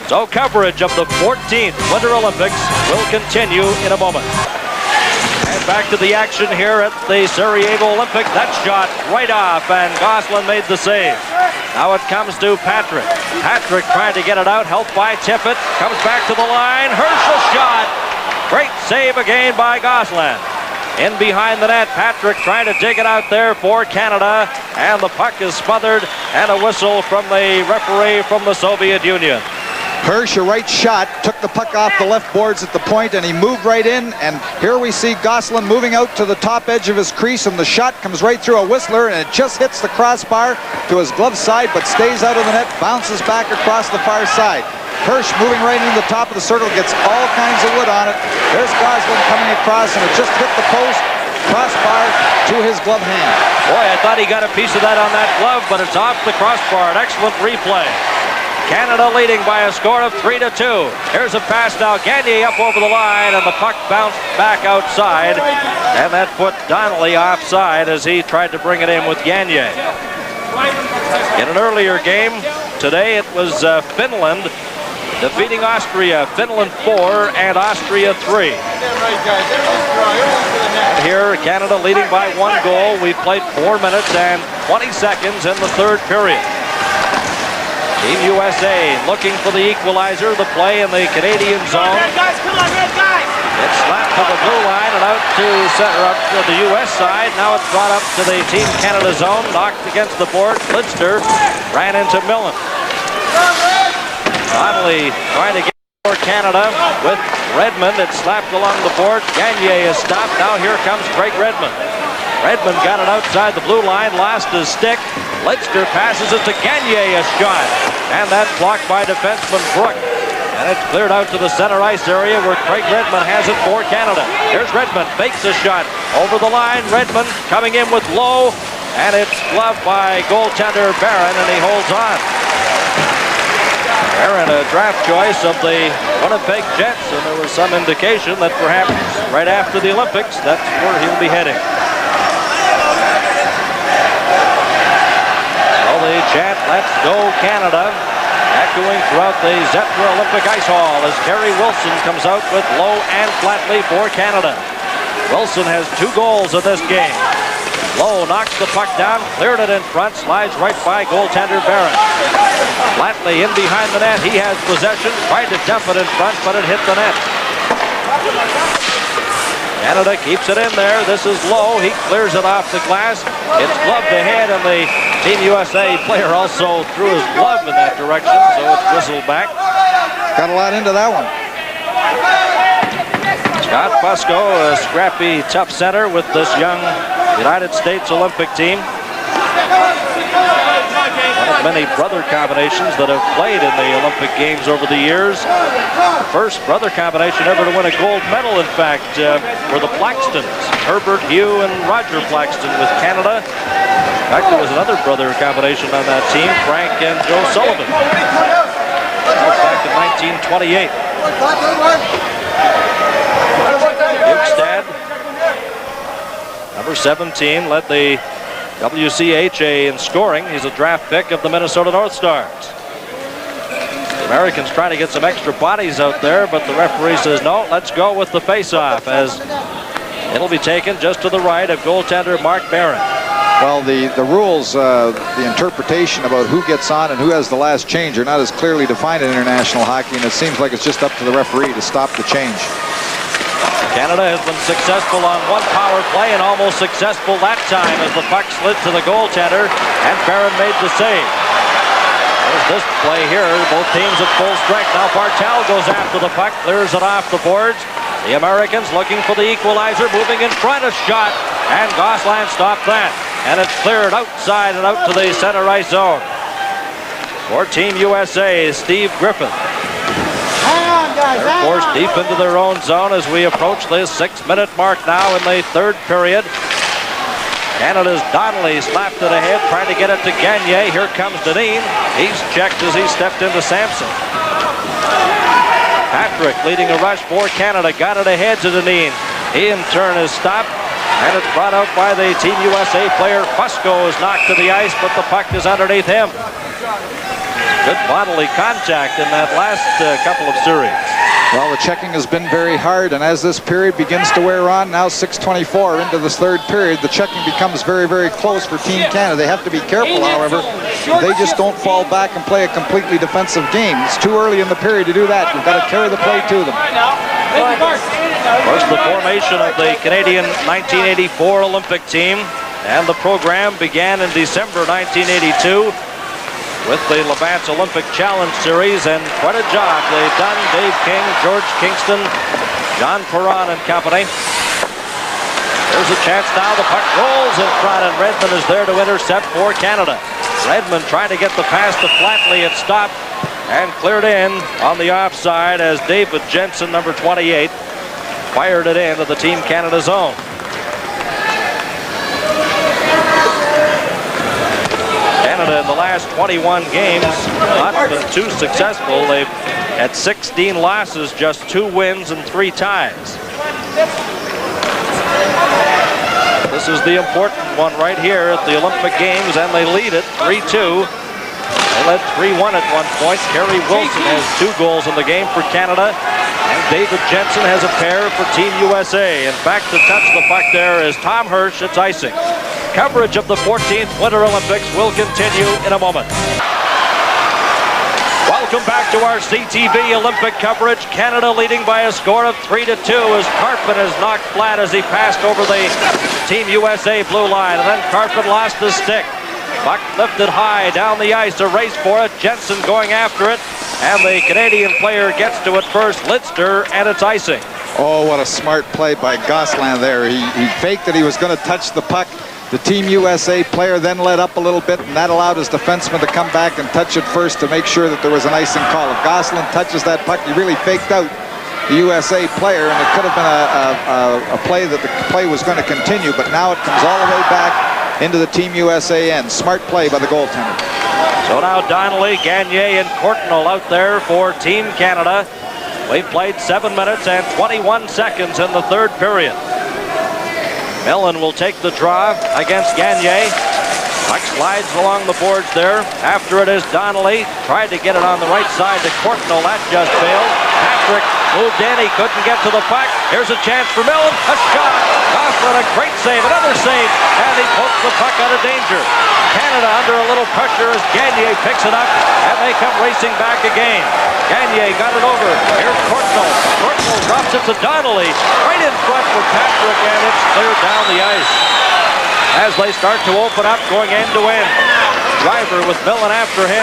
Speaker 1: So coverage of the 14th Winter Olympics will continue in a moment. And back to the action here at the Sarajevo Olympic. That shot right off, and Gosselin made the save. Now it comes to Patrick. Patrick trying to get it out, helped by Tippett. Comes back to the line. Herschel shot. Great save again by Gosselin. In behind the net, Patrick trying to dig it out there for Canada. And the puck is smothered, and a whistle from the referee from the Soviet Union.
Speaker 2: Hirsch, a right shot, took the puck off the left boards at the point, and he moved right in. And here we see Gosselin moving out to the top edge of his crease, and the shot comes right through a Whistler, and it just hits the crossbar to his glove side, but stays out of the net, bounces back across the far side. Hirsch moving right into the top of the circle, gets all kinds of wood on it. There's Gosselin coming across, and it just hit the post, crossbar to his glove hand.
Speaker 1: Boy, I thought he got a piece of that on that glove, but it's off the crossbar. An excellent replay. Canada leading by a score of 3-2. Here's a pass now. Gagné up over the line, and the puck bounced back outside. And that put Donnelly offside as he tried to bring it in with Gagné. In an earlier game today, it was Finland defeating Austria. Finland 4 and Austria 3. And here, Canada leading by 1 goal. We played 4 minutes and 20 seconds in the third period. Team USA looking for the equalizer. The play in the Canadian zone. It's slapped to the blue line and out to center up to the U.S. side. Now it's brought up to the Team Canada zone. Knocked against the board. Lidster ran into Millen. Donnelly trying to get for Canada with Redmond. It's slapped along the board. Gagné is stopped. Now here comes Craig Redmond. Redmond got it outside the blue line, lost his stick. Lidster passes it to Gagné, a shot. And that's blocked by defenseman Brook. And it's cleared out to the center ice area where Craig Redmond has it for Canada. Here's Redmond, fakes a shot over the line. Redmond coming in with low, and it's gloved by goaltender Barron, and he holds on. Barron, a draft choice of the Winnipeg Jets, and there was some indication that perhaps right after the Olympics, that's where he'll be heading. The chant, "Let's go Canada," echoing throughout the Zetra Olympic Ice Hall as Cary Wilson comes out with Low and Flatley for Canada. Wilson has 2 goals in this game. Low knocks the puck down, cleared it in front, slides right by goaltender Barron. Flatley in behind the net, he has possession, tried to dump it in front, but it hit the net. Canada keeps it in there. This is Low. He clears it off the glass. It's gloved ahead, and the Team USA player also threw his glove in that direction, so it's whistled back.
Speaker 2: Got a lot into that one.
Speaker 1: Scott Fusco, a scrappy, tough center with this young United States Olympic team. One of many brother combinations that have played in the Olympic Games over the years. The first brother combination ever to win a gold medal, in fact, were the Plaxtons. Herbert Hugh and Roger Plaxton with Canada. In fact, there was another brother combination on that team, Frank and Joe Sullivan. Back in 1928. Bukestad, number 17, led the WCHA in scoring. He's a draft pick of the Minnesota North Stars. The Americans trying to get some extra bodies out there, but the referee says no, let's go with the face-off, as it'll be taken just to the right of goaltender Mark Barron.
Speaker 2: Well, the rules, the interpretation about who gets on and who has the last change are not as clearly defined in international hockey, and it seems like it's just up to the referee to stop the change.
Speaker 1: Canada has been successful on 1 power play and almost successful that time as the puck slid to the goaltender and Barron made the save. There's this play here, both teams at full strength. Now Bartel goes after the puck, clears it off the boards. The Americans looking for the equalizer, moving in front, a shot, and Gosselin stopped that. And it's cleared outside and out to the center ice zone. For Team USA, Steve Griffin. They're forced deep into their own zone as we approach the 6-minute mark now in the third period. Canada's Donnelly slapped it ahead, trying to get it to Gagné. Here comes Dineen. He's checked as he stepped into Sampson. Patrick leading a rush for Canada, got it ahead to Dineen. He in turn is stopped, and it's brought out by the Team USA player. Fusco is knocked to the ice, but the puck is underneath him. Good bodily contact in that last couple of series.
Speaker 2: Well, the checking has been very hard, and as this period begins to wear on, now 6:24 into this third period, the checking becomes very, very close for Team Canada. They have to be careful, however. They just don't fall back and play a completely defensive game. It's too early in the period to do that. You've got to carry the play to them.
Speaker 1: Of course, the formation of the Canadian 1984 Olympic team and the program began in December 1982. With the Labatt's Olympic Challenge Series, and quite a job they've done. Dave King, George Kingston, John Perron and company. There's a chance now. The puck rolls in front, and Redmond is there to intercept for Canada. Redmond trying to get the pass to Flatley. It stopped and cleared in on the offside as David Jensen, number 28, fired it into the Team Canada zone. Canada in the last last 21 games, not been too successful. They've had 16 losses, just 2 wins and 3 ties. This is the important one right here at the Olympic Games, and they lead it 3-2. They led 3-1 at one point. Cary Wilson has 2 goals in the game for Canada, and David Jensen has a pair for Team USA. In fact, to touch the puck there is Tom Hirsch. It's icing. Coverage of the 14th Winter Olympics will continue in a moment. Welcome back to our CTV Olympic coverage. Canada leading by a score of 3-2 as Carpet is knocked flat as he passed over the Team USA blue line. And then Carpet lost his stick. Puck lifted high down the ice, a race for it. Jensen going after it, and the Canadian player gets to it first, Lidster, and it's icing.
Speaker 2: Oh, what a smart play by Gosselin there. He faked that he was going to touch the puck. The Team USA player then let up a little bit, and that allowed his defenseman to come back and touch it first to make sure that there was an icing call. If Gosselin touches that puck, he really faked out the USA player, and it could have been a play that the play was going to continue, but now it comes all the way back into the Team USA end. Smart play by the goaltender.
Speaker 1: So now Donnelly, Gagner, and Courtnall out there for Team Canada. We've played 7 minutes and 21 seconds in the third period. Millen will take the draw against Gagner. Puck slides along the boards there. After it is Donnelly. Tried to get it on the right side to Courtnall. That just failed. Patrick moved in. He couldn't get to the puck. Here's a chance for Millen. A shot. Gosselin, a great save. Another save. And he pokes the puck out of danger. Canada under a little pressure as Gagner picks it up. And they come racing back again. Gagner got it over. Here's Courtnall. Courtnall drops it to Donnelly. Right in front for Patrick. And it's cleared down the ice. As they start to open up, going end to end. Driver with Millen after him.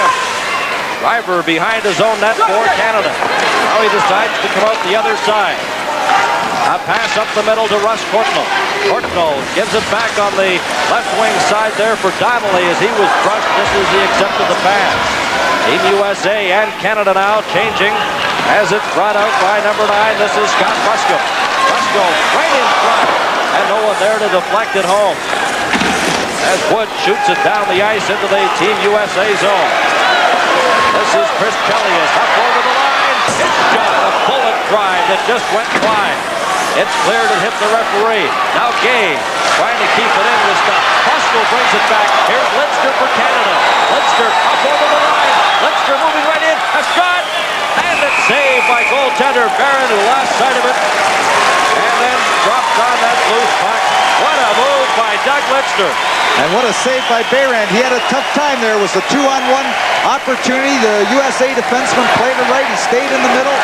Speaker 1: Driver behind his own net for Canada. Now he decides to come out the other side. A pass up the middle to Russ Courtnall. Courtnall gives it back on the left wing side there for Donnelly as he was brushed just as he accepted the pass. Team USA and Canada now changing as it's brought out by number 9. This is Scott Musco. Musco right in front and no one there to deflect it home. As Wood shoots it down the ice into the Team USA zone. This is Chris Chelios up over the line. It's shot, a bullet drive that just went wide. It's cleared and hit the referee. Now Gay trying to keep it in with stuff. Musco brings it back. Here's Lidster for Canada. Lidster up over the line. Lidster moving right in. A shot. And it's saved by goaltender Barron, who lost sight of it. And then dropped on that loose puck. What a move by Doug Lidster.
Speaker 2: And what a save by Barron. He had a tough time there. It was a 2-on-1 opportunity. The USA defenseman played it right. He stayed in the middle.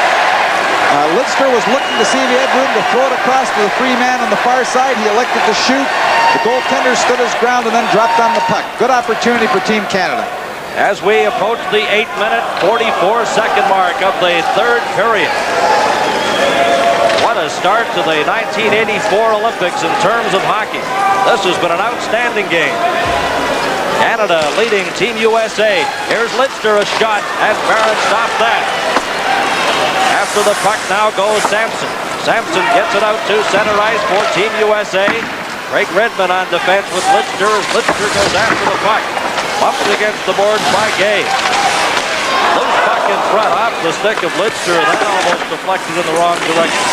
Speaker 2: Lidster was looking to see if he had room to throw it across to the free man on the far side. He elected to shoot. The goaltender stood his ground and then dropped on the puck. Good opportunity for Team Canada.
Speaker 1: As we approach the 8-minute, 44-second mark of the third period. What a start to the 1984 Olympics in terms of hockey. This has been an outstanding game. Canada leading Team USA. Here's Lidster, a shot, and Barron stopped that. After the puck now goes Sampson. Sampson gets it out to center ice for Team USA. Craig Redmond on defense with Lidster as Lidster goes after the puck. Bumped against the boards by Gay. Loose puck in front off the stick of Lidster. That almost deflected in the wrong direction.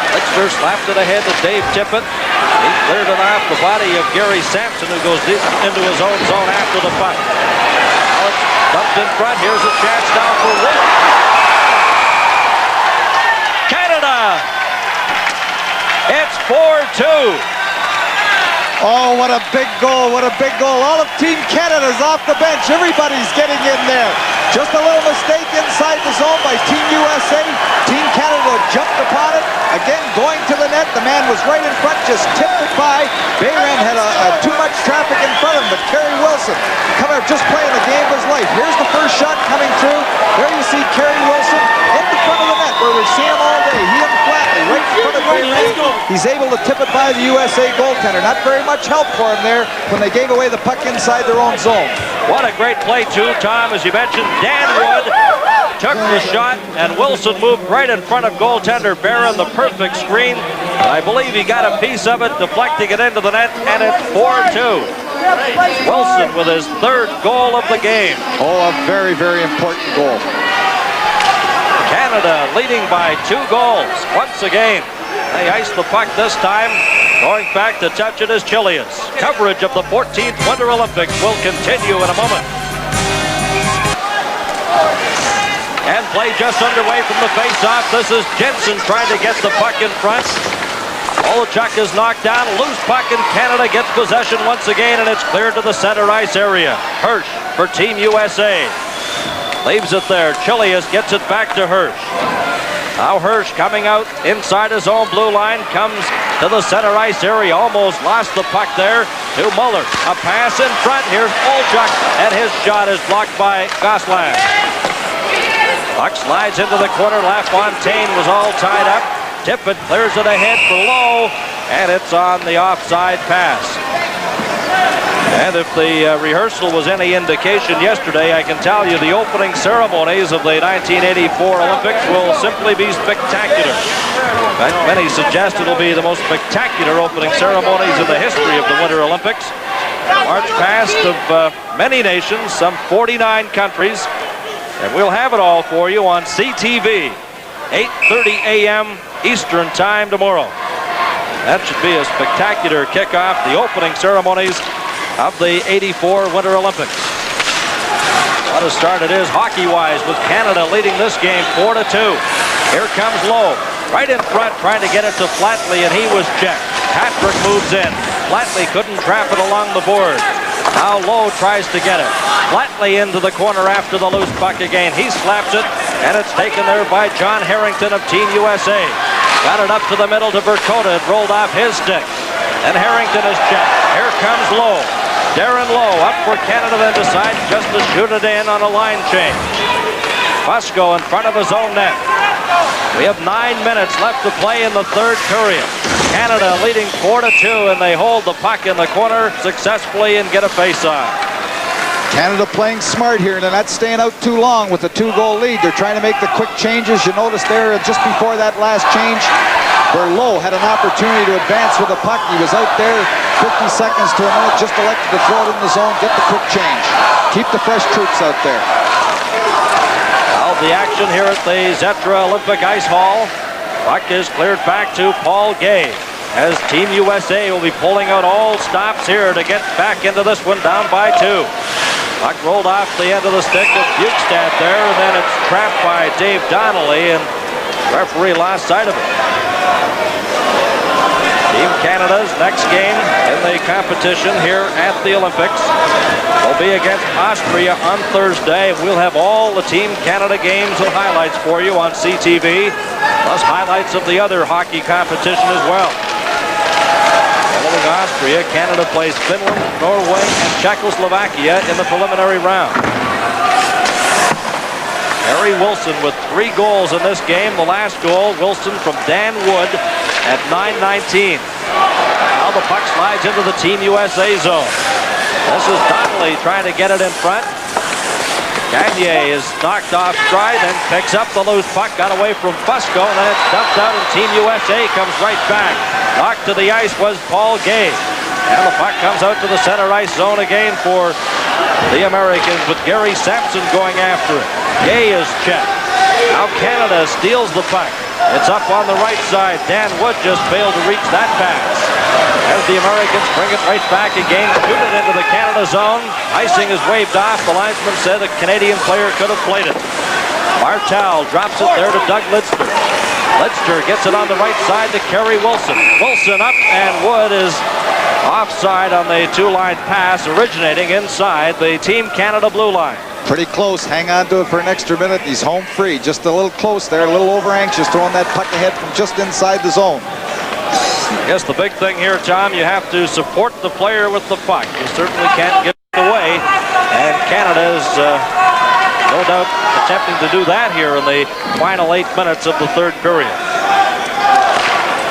Speaker 1: Lidster slapped it ahead to Dave Tippett. He cleared it off the body of Gary Sampson, who goes deep into his own zone after the puck. Now it's dumped in front. Here's a chance now for Wood. Canada! It's 4-2.
Speaker 2: Oh, what a big goal, what a big goal. All of Team Canada's off the bench. Everybody's getting in there. Just a little mistake inside the zone by Team USA. Team Canada jumped upon it. Again, going to the net. The man was right in front, just tipped it by. Barron had too much traffic in front of him, but Cary Wilson coming up, just playing the game of his life. Here's the first shot coming through. There you see Cary Wilson in the front of the net, where we've seen him all day. He and Flatley right in front of Barron. He's able to tip it by the USA goaltender. Not very much help for him there when they gave away the puck inside their own zone.
Speaker 1: What a great play, too, Tom. As you mentioned, Dэн Wud took the shot, and Wilson moved right in front of goaltender Barron, the perfect screen. I believe he got a piece of it, deflecting it into the net, and it's 4-2. Wilson with his third goal of the game.
Speaker 2: Oh, a very, very important goal.
Speaker 1: Canada leading by 2 goals once again. They ice the puck this time. Going back to touch it is Chilius. Coverage of the 14th Winter Olympics will continue in a moment. And play just underway from the face-off. This is Jensen trying to get the puck in front. Olchik is knocked down. Loose puck, and Canada gets possession once again, and it's cleared to the center ice area. Hirsch for Team USA. Leaves it there. Chilius gets it back to Hirsch. Now Hirsch coming out inside his own blue line, comes to the center ice area. Almost lost the puck there to Muller. A pass in front. Here's Olchik, and his shot is blocked by Gosselin. Puck slides into the corner. Lafontaine was all tied up. Tippett clears it ahead for Lowe, and it's on the offside pass. And if the rehearsal was any indication yesterday, I can tell you the opening ceremonies of the 1984 Olympics will simply be spectacular. In fact, many suggest it'll be the most spectacular opening ceremonies in the history of the Winter Olympics. March past of many nations, some 49 countries, and we'll have it all for you on CTV, 8:30 a.m. Eastern Time tomorrow. That should be a spectacular kickoff, the opening ceremonies of the 84 Winter Olympics. What a start it is hockey-wise, with Canada leading this game 4-2. Here comes Lowe, right in front, trying to get it to Flatley, and he was checked. Patrick moves in. Flatley couldn't trap it along the boards. Now Lowe tries to get it. Flatley into the corner after the loose puck again. He slaps it, and it's taken there by John Harrington of Team USA. Got it up to the middle to Verkota. It rolled off his stick. And Harrington is checked. Here comes Lowe. Dэрren Lowe up for Canada, then decides just to shoot it in on a line change. Fusco in front of his own net. We have 9 minutes left to play in the third period. Canada leading 4-2, and they hold the puck in the corner successfully and get a face-off.
Speaker 2: Canada playing smart here. They're not staying out too long with the 2-goal lead. They're trying to make the quick changes. You notice there just before that last change where Lowe had an opportunity to advance with the puck. He was out there 50 seconds to a minute, just elected to throw it in the zone, get the quick change. Keep the fresh troops out there.
Speaker 1: Now the action here at the Zetra Olympic Ice Hall. Puck is cleared back to Paul Gay, as Team USA will be pulling out all stops here to get back into this one, down by 2. Puck rolled off the end of the stick with Bukestad there, and then it's trapped by Dave Donnelly, and referee lost sight of it. Team Canada's next game in the competition here at the Olympics will be against Austria on Thursday. We'll have all the Team Canada games and highlights for you on CTV, plus highlights of the other hockey competition as well. Following Austria, Canada plays Finland, Norway, and Czechoslovakia in the preliminary round. Cary Wilson with 3 goals in this game. The last goal, Wilson from Dэн Vud at 9:19. Now the puck slides into the Team USA zone. This is Donnelly trying to get it in front. Gagne is knocked off stride and picks up the loose puck, got away from Fusco, and then it's dumped out, and Team USA comes right back. Knocked to the ice was Paul Gay. And the puck comes out to the center ice zone again for the Americans, with Gary Sampson going after it. Gay is checked. Now Canada steals the puck. It's up on the right side. Dän Vud just failed to reach that pass. As the Americans bring it right back again, shoot it into the Canada zone. Icing is waved off. The linesman said the Canadian player could have played it. Martel drops it there to Doug Lidster. Lidster gets it on the right side to Cary Wilson. Wilson up, and Wood is offside on the 2-line pass, originating inside the Team Canada blue line.
Speaker 2: Pretty close. Hang on to it for an extra minute. He's home free. Just a little close there, a little over anxious, throwing that puck ahead from just inside the zone.
Speaker 1: I guess the big thing here, Tom, you have to support the player with the puck. You certainly can't get it away, and Canada is no doubt attempting to do that here in the final 8 minutes of the third period.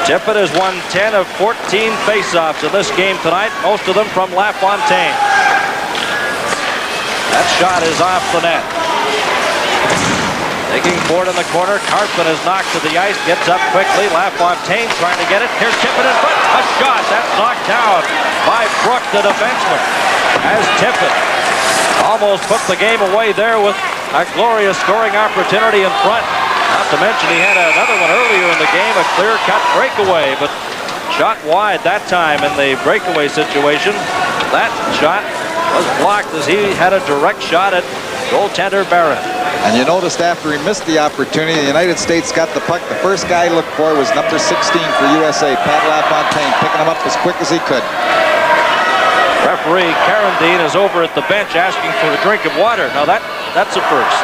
Speaker 1: Tippett has won 10 of 14 faceoffs in this game tonight, most of them from Lafontaine. That shot is off the net. Taking board in the corner. Carpin is knocked to the ice. Gets up quickly. Lafontaine trying to get it. Here's Tippett in front. A shot. That's knocked down by Brook, the defenseman. As Tippett almost put the game away there with a glorious scoring opportunity in front. Not to mention he had another one earlier in the game, a clear-cut breakaway, but shot wide that time in the breakaway situation. That shot was blocked as he had a direct shot at goaltender Barron.
Speaker 2: And you noticed after he missed the opportunity, the United States got the puck. The first guy he looked for was number 16 for USA, Pat Lafontaine, picking him up as quick as he could.
Speaker 1: Referee Carandin is over at the bench asking for a drink of water. Now that's a first.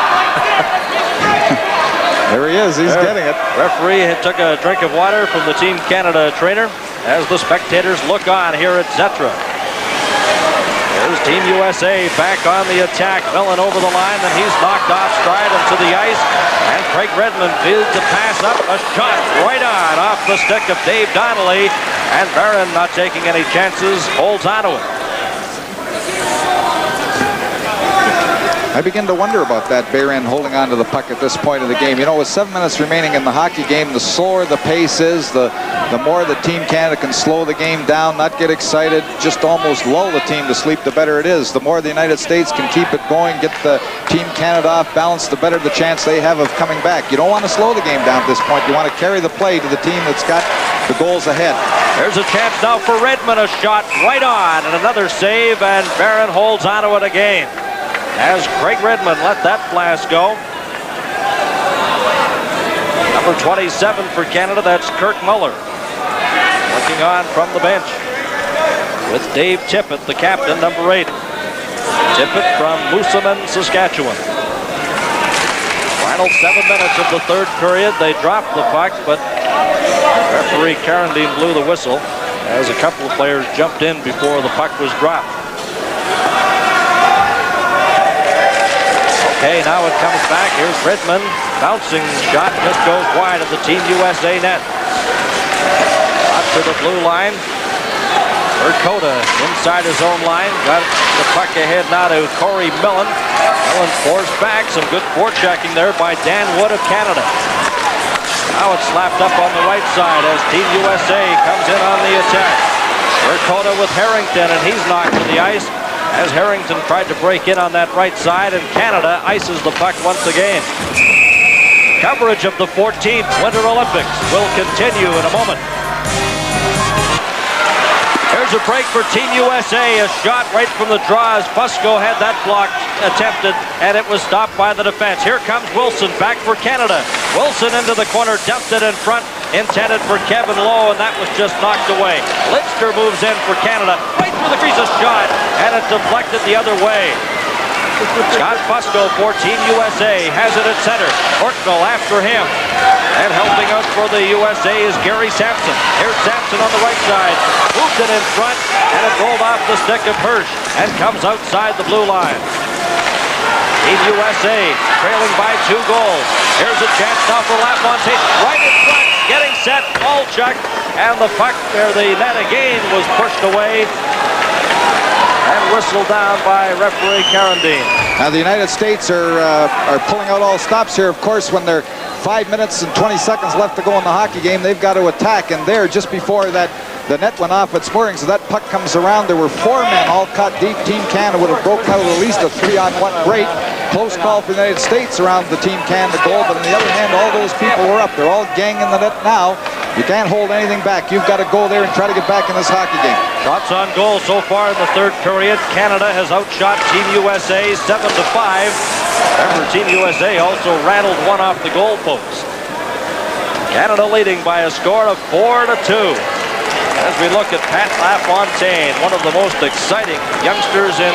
Speaker 2: There he is. He's getting it.
Speaker 1: Referee took a drink of water from the Team Canada trainer as the spectators look on here at Zetra. There's Team USA back on the attack. Millen over the line, then he's knocked off stride into the ice. And Craig Redmond fields the pass up. A shot right on off the stick of Dave Donnelly. And Barron, not taking any chances, holds onto it.
Speaker 2: I begin to wonder about that Barron holding on to the puck at this point of the game. You know, with 7 minutes remaining in the hockey game, the slower the pace is, the more the Team Canada can slow the game down, not get excited, just almost lull the team to sleep, the better it is. The more the United States can keep it going, get the Team Canada off balance, the better the chance they have of coming back. You don't want to slow the game down at this point. You want to carry the play to the team that's got the goals ahead.
Speaker 1: There's a chance now for Redmond, a shot right on, and another save, and Barron holds onto it again. As Craig Redmond let that blast go. Number 27 for Canada, that's Kirk Muller. Looking on from the bench with Dave Tippett, the captain, number 8. Tippett from Moosomin, Saskatchewan. Final 7 minutes of the third period. They dropped the puck, but referee Carandin blew the whistle as a couple of players jumped in before the puck was dropped. Okay, now it comes back. Here's Redmond. Bouncing shot just goes wide of the Team USA net. Up to the blue line. Urquhart inside his own line. Got the puck ahead now to Corey Millen. Millen pours back. Some good forechecking there by Dэн Wуд of Canada. Now it's slapped up on the right side as Team USA comes in on the attack. Urquhart with Harrington, and he's knocked to the ice as Harrington tried to break in on that right side, and Canada ices the puck once again. Coverage of the 14th Winter Olympics will continue in a moment. Here's a break for Team USA. A shot right from the draw as Fusco had that block attempted, and it was stopped by the defense. Here comes Wilson back for Canada. Wilson into the corner, dumped it in front, intended for Kevin Lowe, and that was just knocked away. Lidster moves in for Canada. Right through the crease, a shot, and it deflected the other way. Scott Fusco for Team USA has it at center. Ortnall after him. And helping out for the USA is Gary Sampson. Here's Sampson on the right side. Moved it in front, and it rolled off the stick of Hirsch and comes outside the blue line. Team USA trailing by 2 goals. Here's a chance now for Lafontaine. Right in front, getting set, Olchik, and the puck there, the net again was pushed away and whistled down by referee Carandin.
Speaker 2: Now the United States are pulling out all stops here. Of course, when they're 5 minutes and 20 seconds left to go in the hockey game, they've got to attack. And there, just before that, the net went off its mooring, so that puck comes around. There were 4 men all caught deep. Team Canada would have broke out at least a 3-on-1 break. Close call for the United States around the Team Canada goal, but on the other hand, all those people were up. They're all ganging the net now. You can't hold anything back. You've got to go there and try to get back in this hockey game.
Speaker 1: Shots on goal so far in the third period. Canada has outshot Team USA 7-5. Remember, Team USA also rattled one off the goal post. Canada leading by a score of 4-2. As we look at Pat Lafontaine, one of the most exciting youngsters in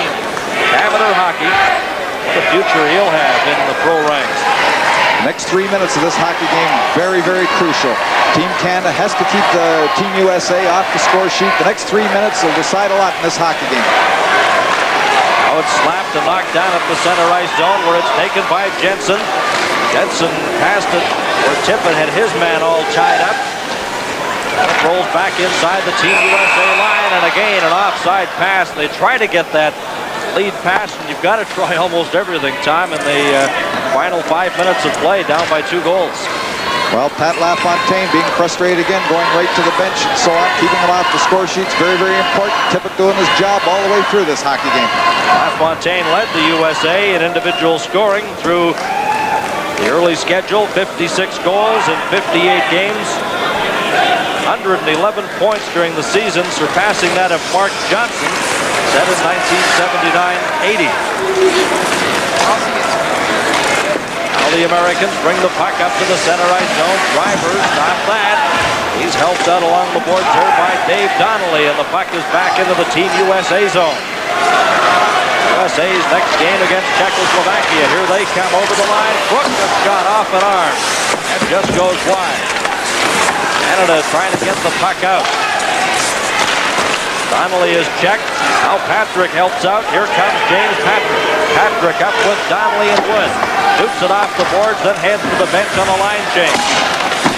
Speaker 1: amateur hockey. What a future he'll have in the pro ranks.
Speaker 2: The next 3 minutes of this hockey game, very, very crucial. Team Canada has to keep the Team USA off the score sheet. The next 3 minutes will decide a lot in this hockey game.
Speaker 1: Now it's slapped and knocked down at the center ice zone where it's taken by Jensen. Jensen passed it where Tippett had his man all tied up. And it rolls back inside the Team USA line, and again an offside pass. They try to get that lead pass, and you've got to try almost everything, Tom, and they Final 5 minutes of play, down by 2 goals.
Speaker 2: Well, Pat Lafontaine being frustrated again, going right to the bench and so on, keeping him off the score sheets, very, very important. Tippett doing his job all the way through this hockey game.
Speaker 1: Lafontaine led the USA in individual scoring through the early schedule, 56 goals in 58 games, 111 points during the season, surpassing that of Mark Johnson, set in 1979-80. Now the Americans bring the puck up to the center ice zone. Drivers, not that. He's helped out along the boards here by Dave Donnelly, and the puck is back into the Team USA zone. USA's next game against Czechoslovakia. Here they come over the line. Crook, a shot off an arm. And just goes wide. Canada trying to get the puck out. Donnelly is checked. Now Patrick helps out. Here comes James Patrick. Patrick up with Donnelly and Wood. Shoots it off the boards, then heads to the bench on the line change.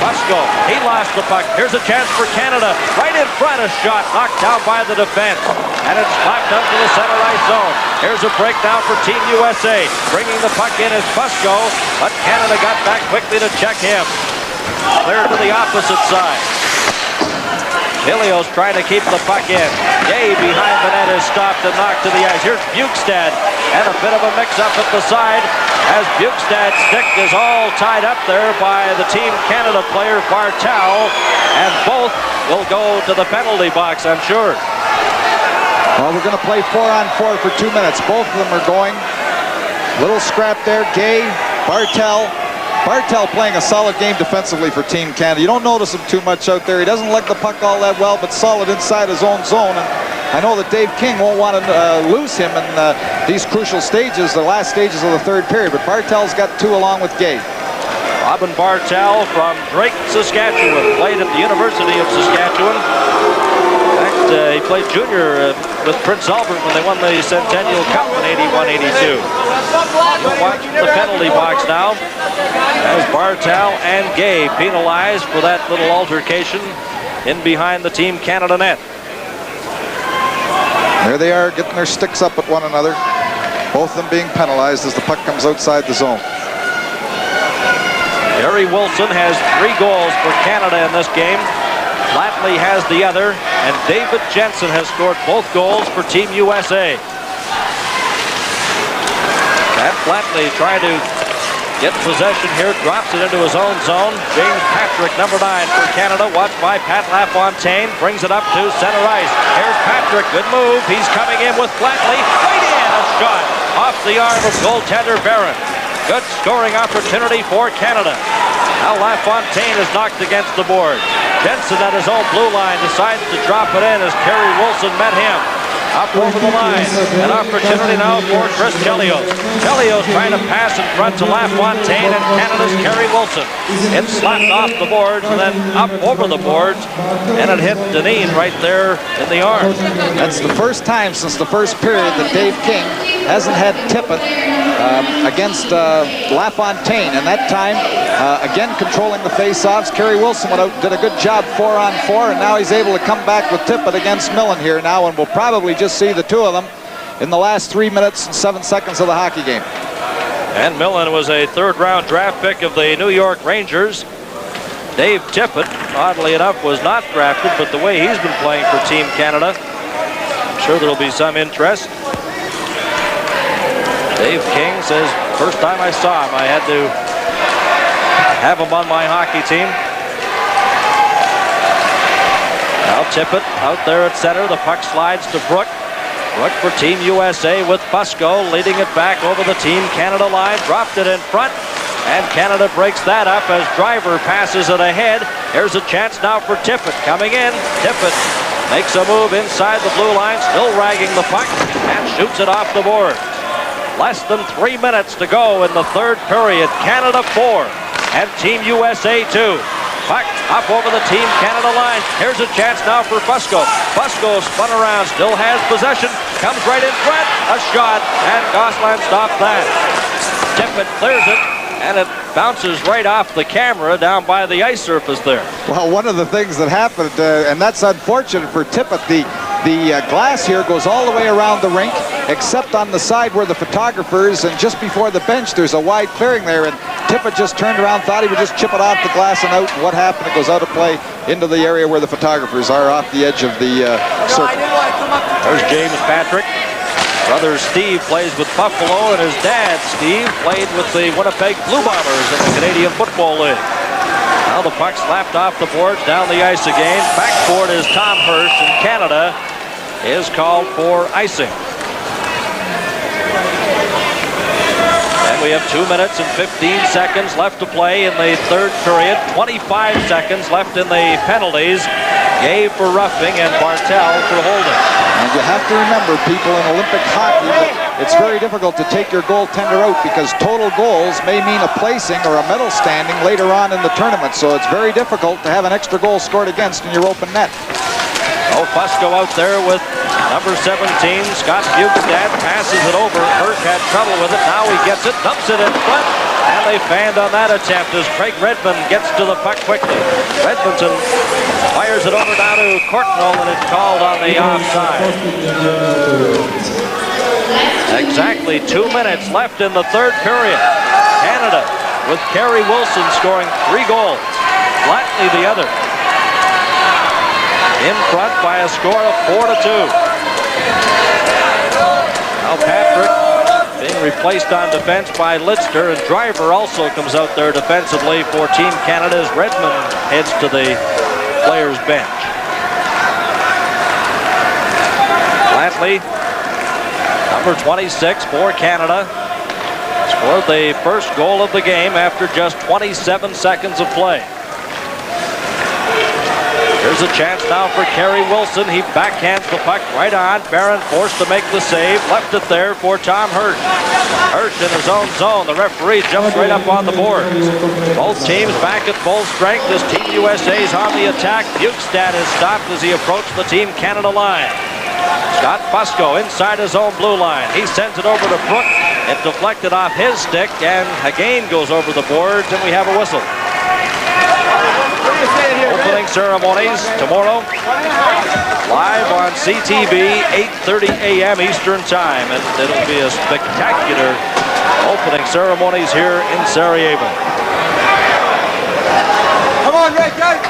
Speaker 1: Fusco, he lost the puck. Here's a chance for Canada. Right in front, a shot knocked down by the defense. And it's slapped up to the center ice zone. Here's a breakdown for Team USA. Bringing the puck in is Fusco, but Canada got back quickly to check him. Clear to the opposite side. Helios trying to keep the puck in. Gay behind the net is stopped and knocked to the ice. Here's Bukestad, and a bit of a mix-up at the side as Bukestad's stick is all tied up there by the Team Canada player Bartel, and both will go to the penalty box, I'm sure.
Speaker 2: Well, we're going to play 4-on-4 for 2 minutes. Both of them are going. Little scrap there. Gay, Bartel. Bartel playing a solid game defensively for Team Canada. You don't notice him too much out there. He doesn't leg the puck all that well, but solid inside his own zone. And I know that Dave King won't want to lose him in these crucial stages, the last stages of the third period. But Bartel's got 2 along with Gay.
Speaker 1: Robin Bartel from Drake, Saskatchewan, played at the University of Saskatchewan. In fact, he played junior with Prince Albert when they won the Centennial Cup in 81-82. He'll watch the penalty box now as Bartel and Gay penalized for that little altercation in behind the Team Canada net.
Speaker 2: There they are, getting their sticks up at one another. Both of them being penalized as the puck comes outside the zone.
Speaker 1: Cary Wilson has 3 goals for Canada in this game. Flatley has the other, and David Jensen has scored both goals for Team USA. And Flatley trying to get possession here, drops it into his own zone. James Patrick, number 9 for Canada, watched by Pat Lafontaine, brings it up to center ice. Here's Patrick, good move. He's coming in with Flatley. Right in, a shot off the arm of goaltender Barron. Good scoring opportunity for Canada. Now Lafontaine is knocked against the board. Jensen at his own blue line decides to drop it in as Cary Wilson met him. Up over the line. An opportunity now for Chris Chelios. Chelios trying to pass in front to Lafontaine, and Canada's Cary Wilson. It slapped off the boards and then up over the boards, and it hit Deneen right there in the arm.
Speaker 2: That's the first time since the first period that Dave King hasn't had Tippett against Lafontaine, and that time again controlling the face-offs. Cary Wilson went out and did a good job 4-on-4, and now he's able to come back with Tippett against Millen here now, and we'll probably just see the 2 of them in the last 3 minutes and 7 seconds of the hockey game.
Speaker 1: And Millen was a 3rd-round draft pick of the New York Rangers. Dave Tippett, oddly enough, was not drafted, but the way he's been playing for Team Canada, I'm sure there'll be some interest. Dave King says, first time I saw him, I had to have him on my hockey team. Now Tippett out there at center. The puck slides to Brook. Brook for Team USA with Fusco leading it back over the Team Canada line. Dropped it in front, and Canada breaks that up as Driver passes it ahead. Here's a chance now for Tippett coming in. Tippett makes a move inside the blue line, still ragging the puck, and shoots it off the board. Less than 3 minutes to go in the 3rd period. Canada 4 and Team USA 2. Puck up over the Team Canada line. Here's a chance now for Fusco. Fusco spun around, still has possession, comes right in front, a shot, and Gosselin stopped that. Tippett clears it, and it bounces right off the camera down by the ice surface there.
Speaker 2: Well, one of the things that happened, and that's unfortunate for Tippett, the glass here goes all the way around the rink, except on the side where the photographers, and just before the bench, there's a wide clearing there, and Tippett just turned around, thought he would just chip it off the glass and out. What happened? It goes out of play into the area where the photographers are, off the edge of the circle.
Speaker 1: There's James Patrick. Brother Steve plays with Buffalo, and his dad, Steve, played with the Winnipeg Blue Bombers in the Canadian Football League. Now the puck slapped off the boards, down the ice again. Backboard is Tom Hirsch, and Canada is called for icing. And we have 2 minutes and 15 seconds left to play in the third period. 25 seconds left in the penalties. Gay for roughing and Bartel for holding.
Speaker 2: And you have to remember, people, in Olympic hockey, it's very difficult to take your goaltender out because total goals may mean a placing or a medal standing later on in the tournament. So it's very difficult to have an extra goal scored against in your open net.
Speaker 1: Oh, Fusco out there with number 17. Scott Bukestad passes it over. Hirsch had trouble with it. Now he gets it, dumps it in front. And they fanned on that attempt as Craig Redmond gets to the puck quickly. Redmondson fires it over down to Courtnall, and it's called on the offside. Exactly 2 minutes left in the third period. Canada with Cary Wilson scoring 3 goals. Flatley the other. In front by a score of 4-2. Now Patrick being replaced on defense by Lidster, and Driver also comes out there defensively for Team Canada as Redmond heads to the players' bench. Flatley, number 26 for Canada, scored the first goal of the game after just 27 seconds of play. Here's a chance now for Cary Wilson. He backhands the puck right on. Barron forced to make the save. Left it there for Tom Hirsch. Hirsch in his own zone. The referee jumps right up on the board. Both teams back at full strength as Team USA's on the attack. Bukestad is stopped as he approached the Team Canada line. Scott Fusco inside his own blue line. He sends it over to Brook. It deflected off his stick and again goes over the boards, and we have a whistle. Opening ceremonies tomorrow, live on CTV, 8:30 a.m. Eastern Time, and it'll be a spectacular opening ceremonies here in Sarajevo.
Speaker 3: Come on, Red guys.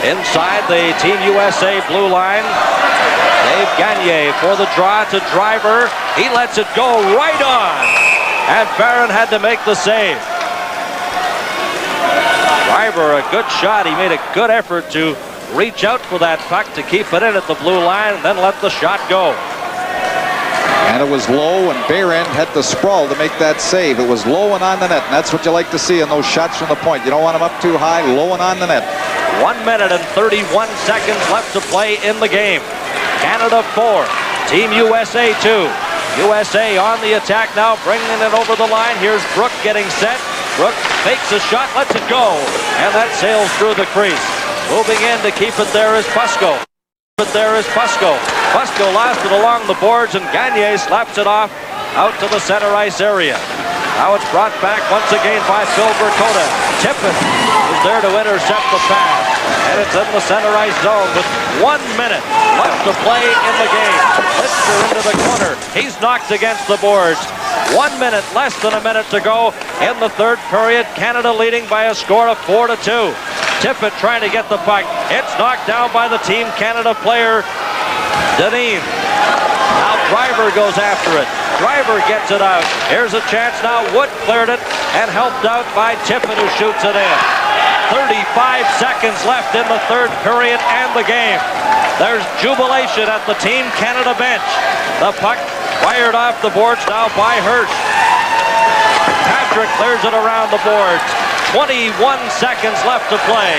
Speaker 1: Inside the Team USA blue line, Dave Gagne for the draw to Driver. He lets it go right on, and Barron had to make the save. Driver, a good shot. He made a good effort to reach out for that puck to keep it in at the blue line and then let the shot go.
Speaker 2: And it was low, and Barron had to sprawl to make that save. It was low and on the net, and that's what you like to see in those shots from the point. You don't want them up too high, low and on the net.
Speaker 1: 1 minute and 31 seconds left to play in the game. Canada 4, Team USA 2. USA on the attack now, bringing it over the line. Here's Brook getting set. Brook fakes a shot, lets it go, and that sails through the crease. Moving in to keep it there is Fusco. Fusco lost it along the boards, and Gagne slaps it off out to the center ice area. Now it's brought back once again by Phil Vercoda. Tippett is there to intercept the pass, and it's in the center ice zone with 1 minute left to play in the game. Lidster into the corner. He's knocked against the boards. 1 minute, less than a minute to go in the third period. Canada leading by a score of 4-2. Tippett trying to get the puck. It's knocked down by the Team Canada player, Deneen. Now Driver goes after it. Driver gets it out. Here's a chance now. Wood cleared it and helped out by Tippett, who shoots it in. 35 seconds left in the third period and the game. There's jubilation at the Team Canada bench. The puck fired off the boards now by Hirsch. Patrick clears it around the boards. 21 seconds left to play.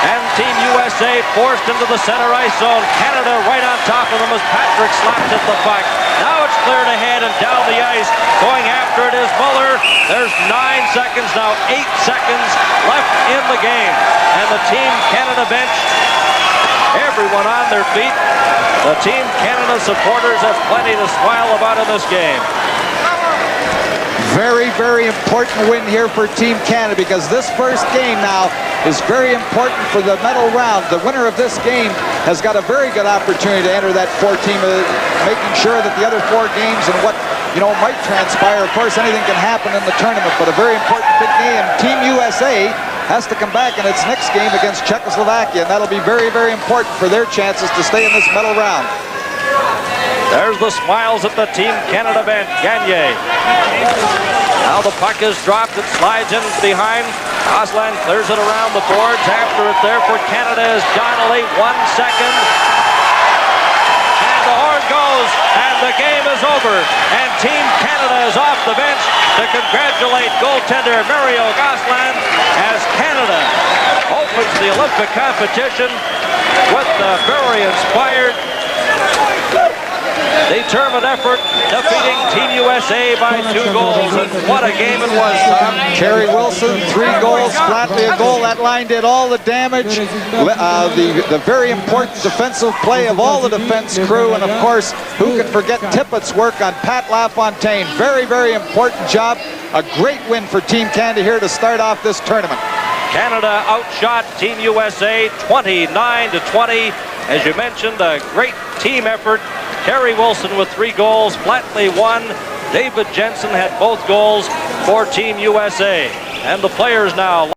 Speaker 1: And Team USA forced into the center ice zone. Canada right on top of them as Patrick slaps at the puck. Now it's cleared ahead and down the ice. Going after it is Muller. There's 9 seconds now, 8 seconds left in the game. And the Team Canada bench, everyone on their feet. The Team Canada supporters have plenty to smile about in this game.
Speaker 2: Very, very important win here for Team Canada, because this first game now is very important for the medal round. The winner of this game has got a very good opportunity to enter that 4-team, making sure that the other 4 games and what, might transpire. Of course, anything can happen in the tournament, but a very important big game. Team USA has to come back in its next game against Czechoslovakia, and that'll be very, very important for their chances to stay in this medal round.
Speaker 1: There's the smiles at the Team Canada bench. Gagne. Now the puck is dropped. It slides in behind. Aslan clears it around the boards. After it there for Canada is Donnelly. 1 second. And the horn goes, and the game is over. And Team Canada is off the bench to congratulate goaltender Mario Aslan as Canada opens the Olympic competition with the very inspired, determined effort, defeating Team USA by 2 goals. And what a game it was, Tom.
Speaker 2: Cary Wilson, 3 goals, Flatley a goal. That line did all the damage. The very important defensive play of all the defense crew. And of course, who can forget Tippett's work on Pat Lafontaine. Very, very important job. A great win for Team Canada here to start off this tournament.
Speaker 1: Canada outshot Team USA 29-20. As you mentioned, a great team effort. Cary Wilson with 3 goals, Flatley 1. David Jensen had both goals for Team USA. And the players now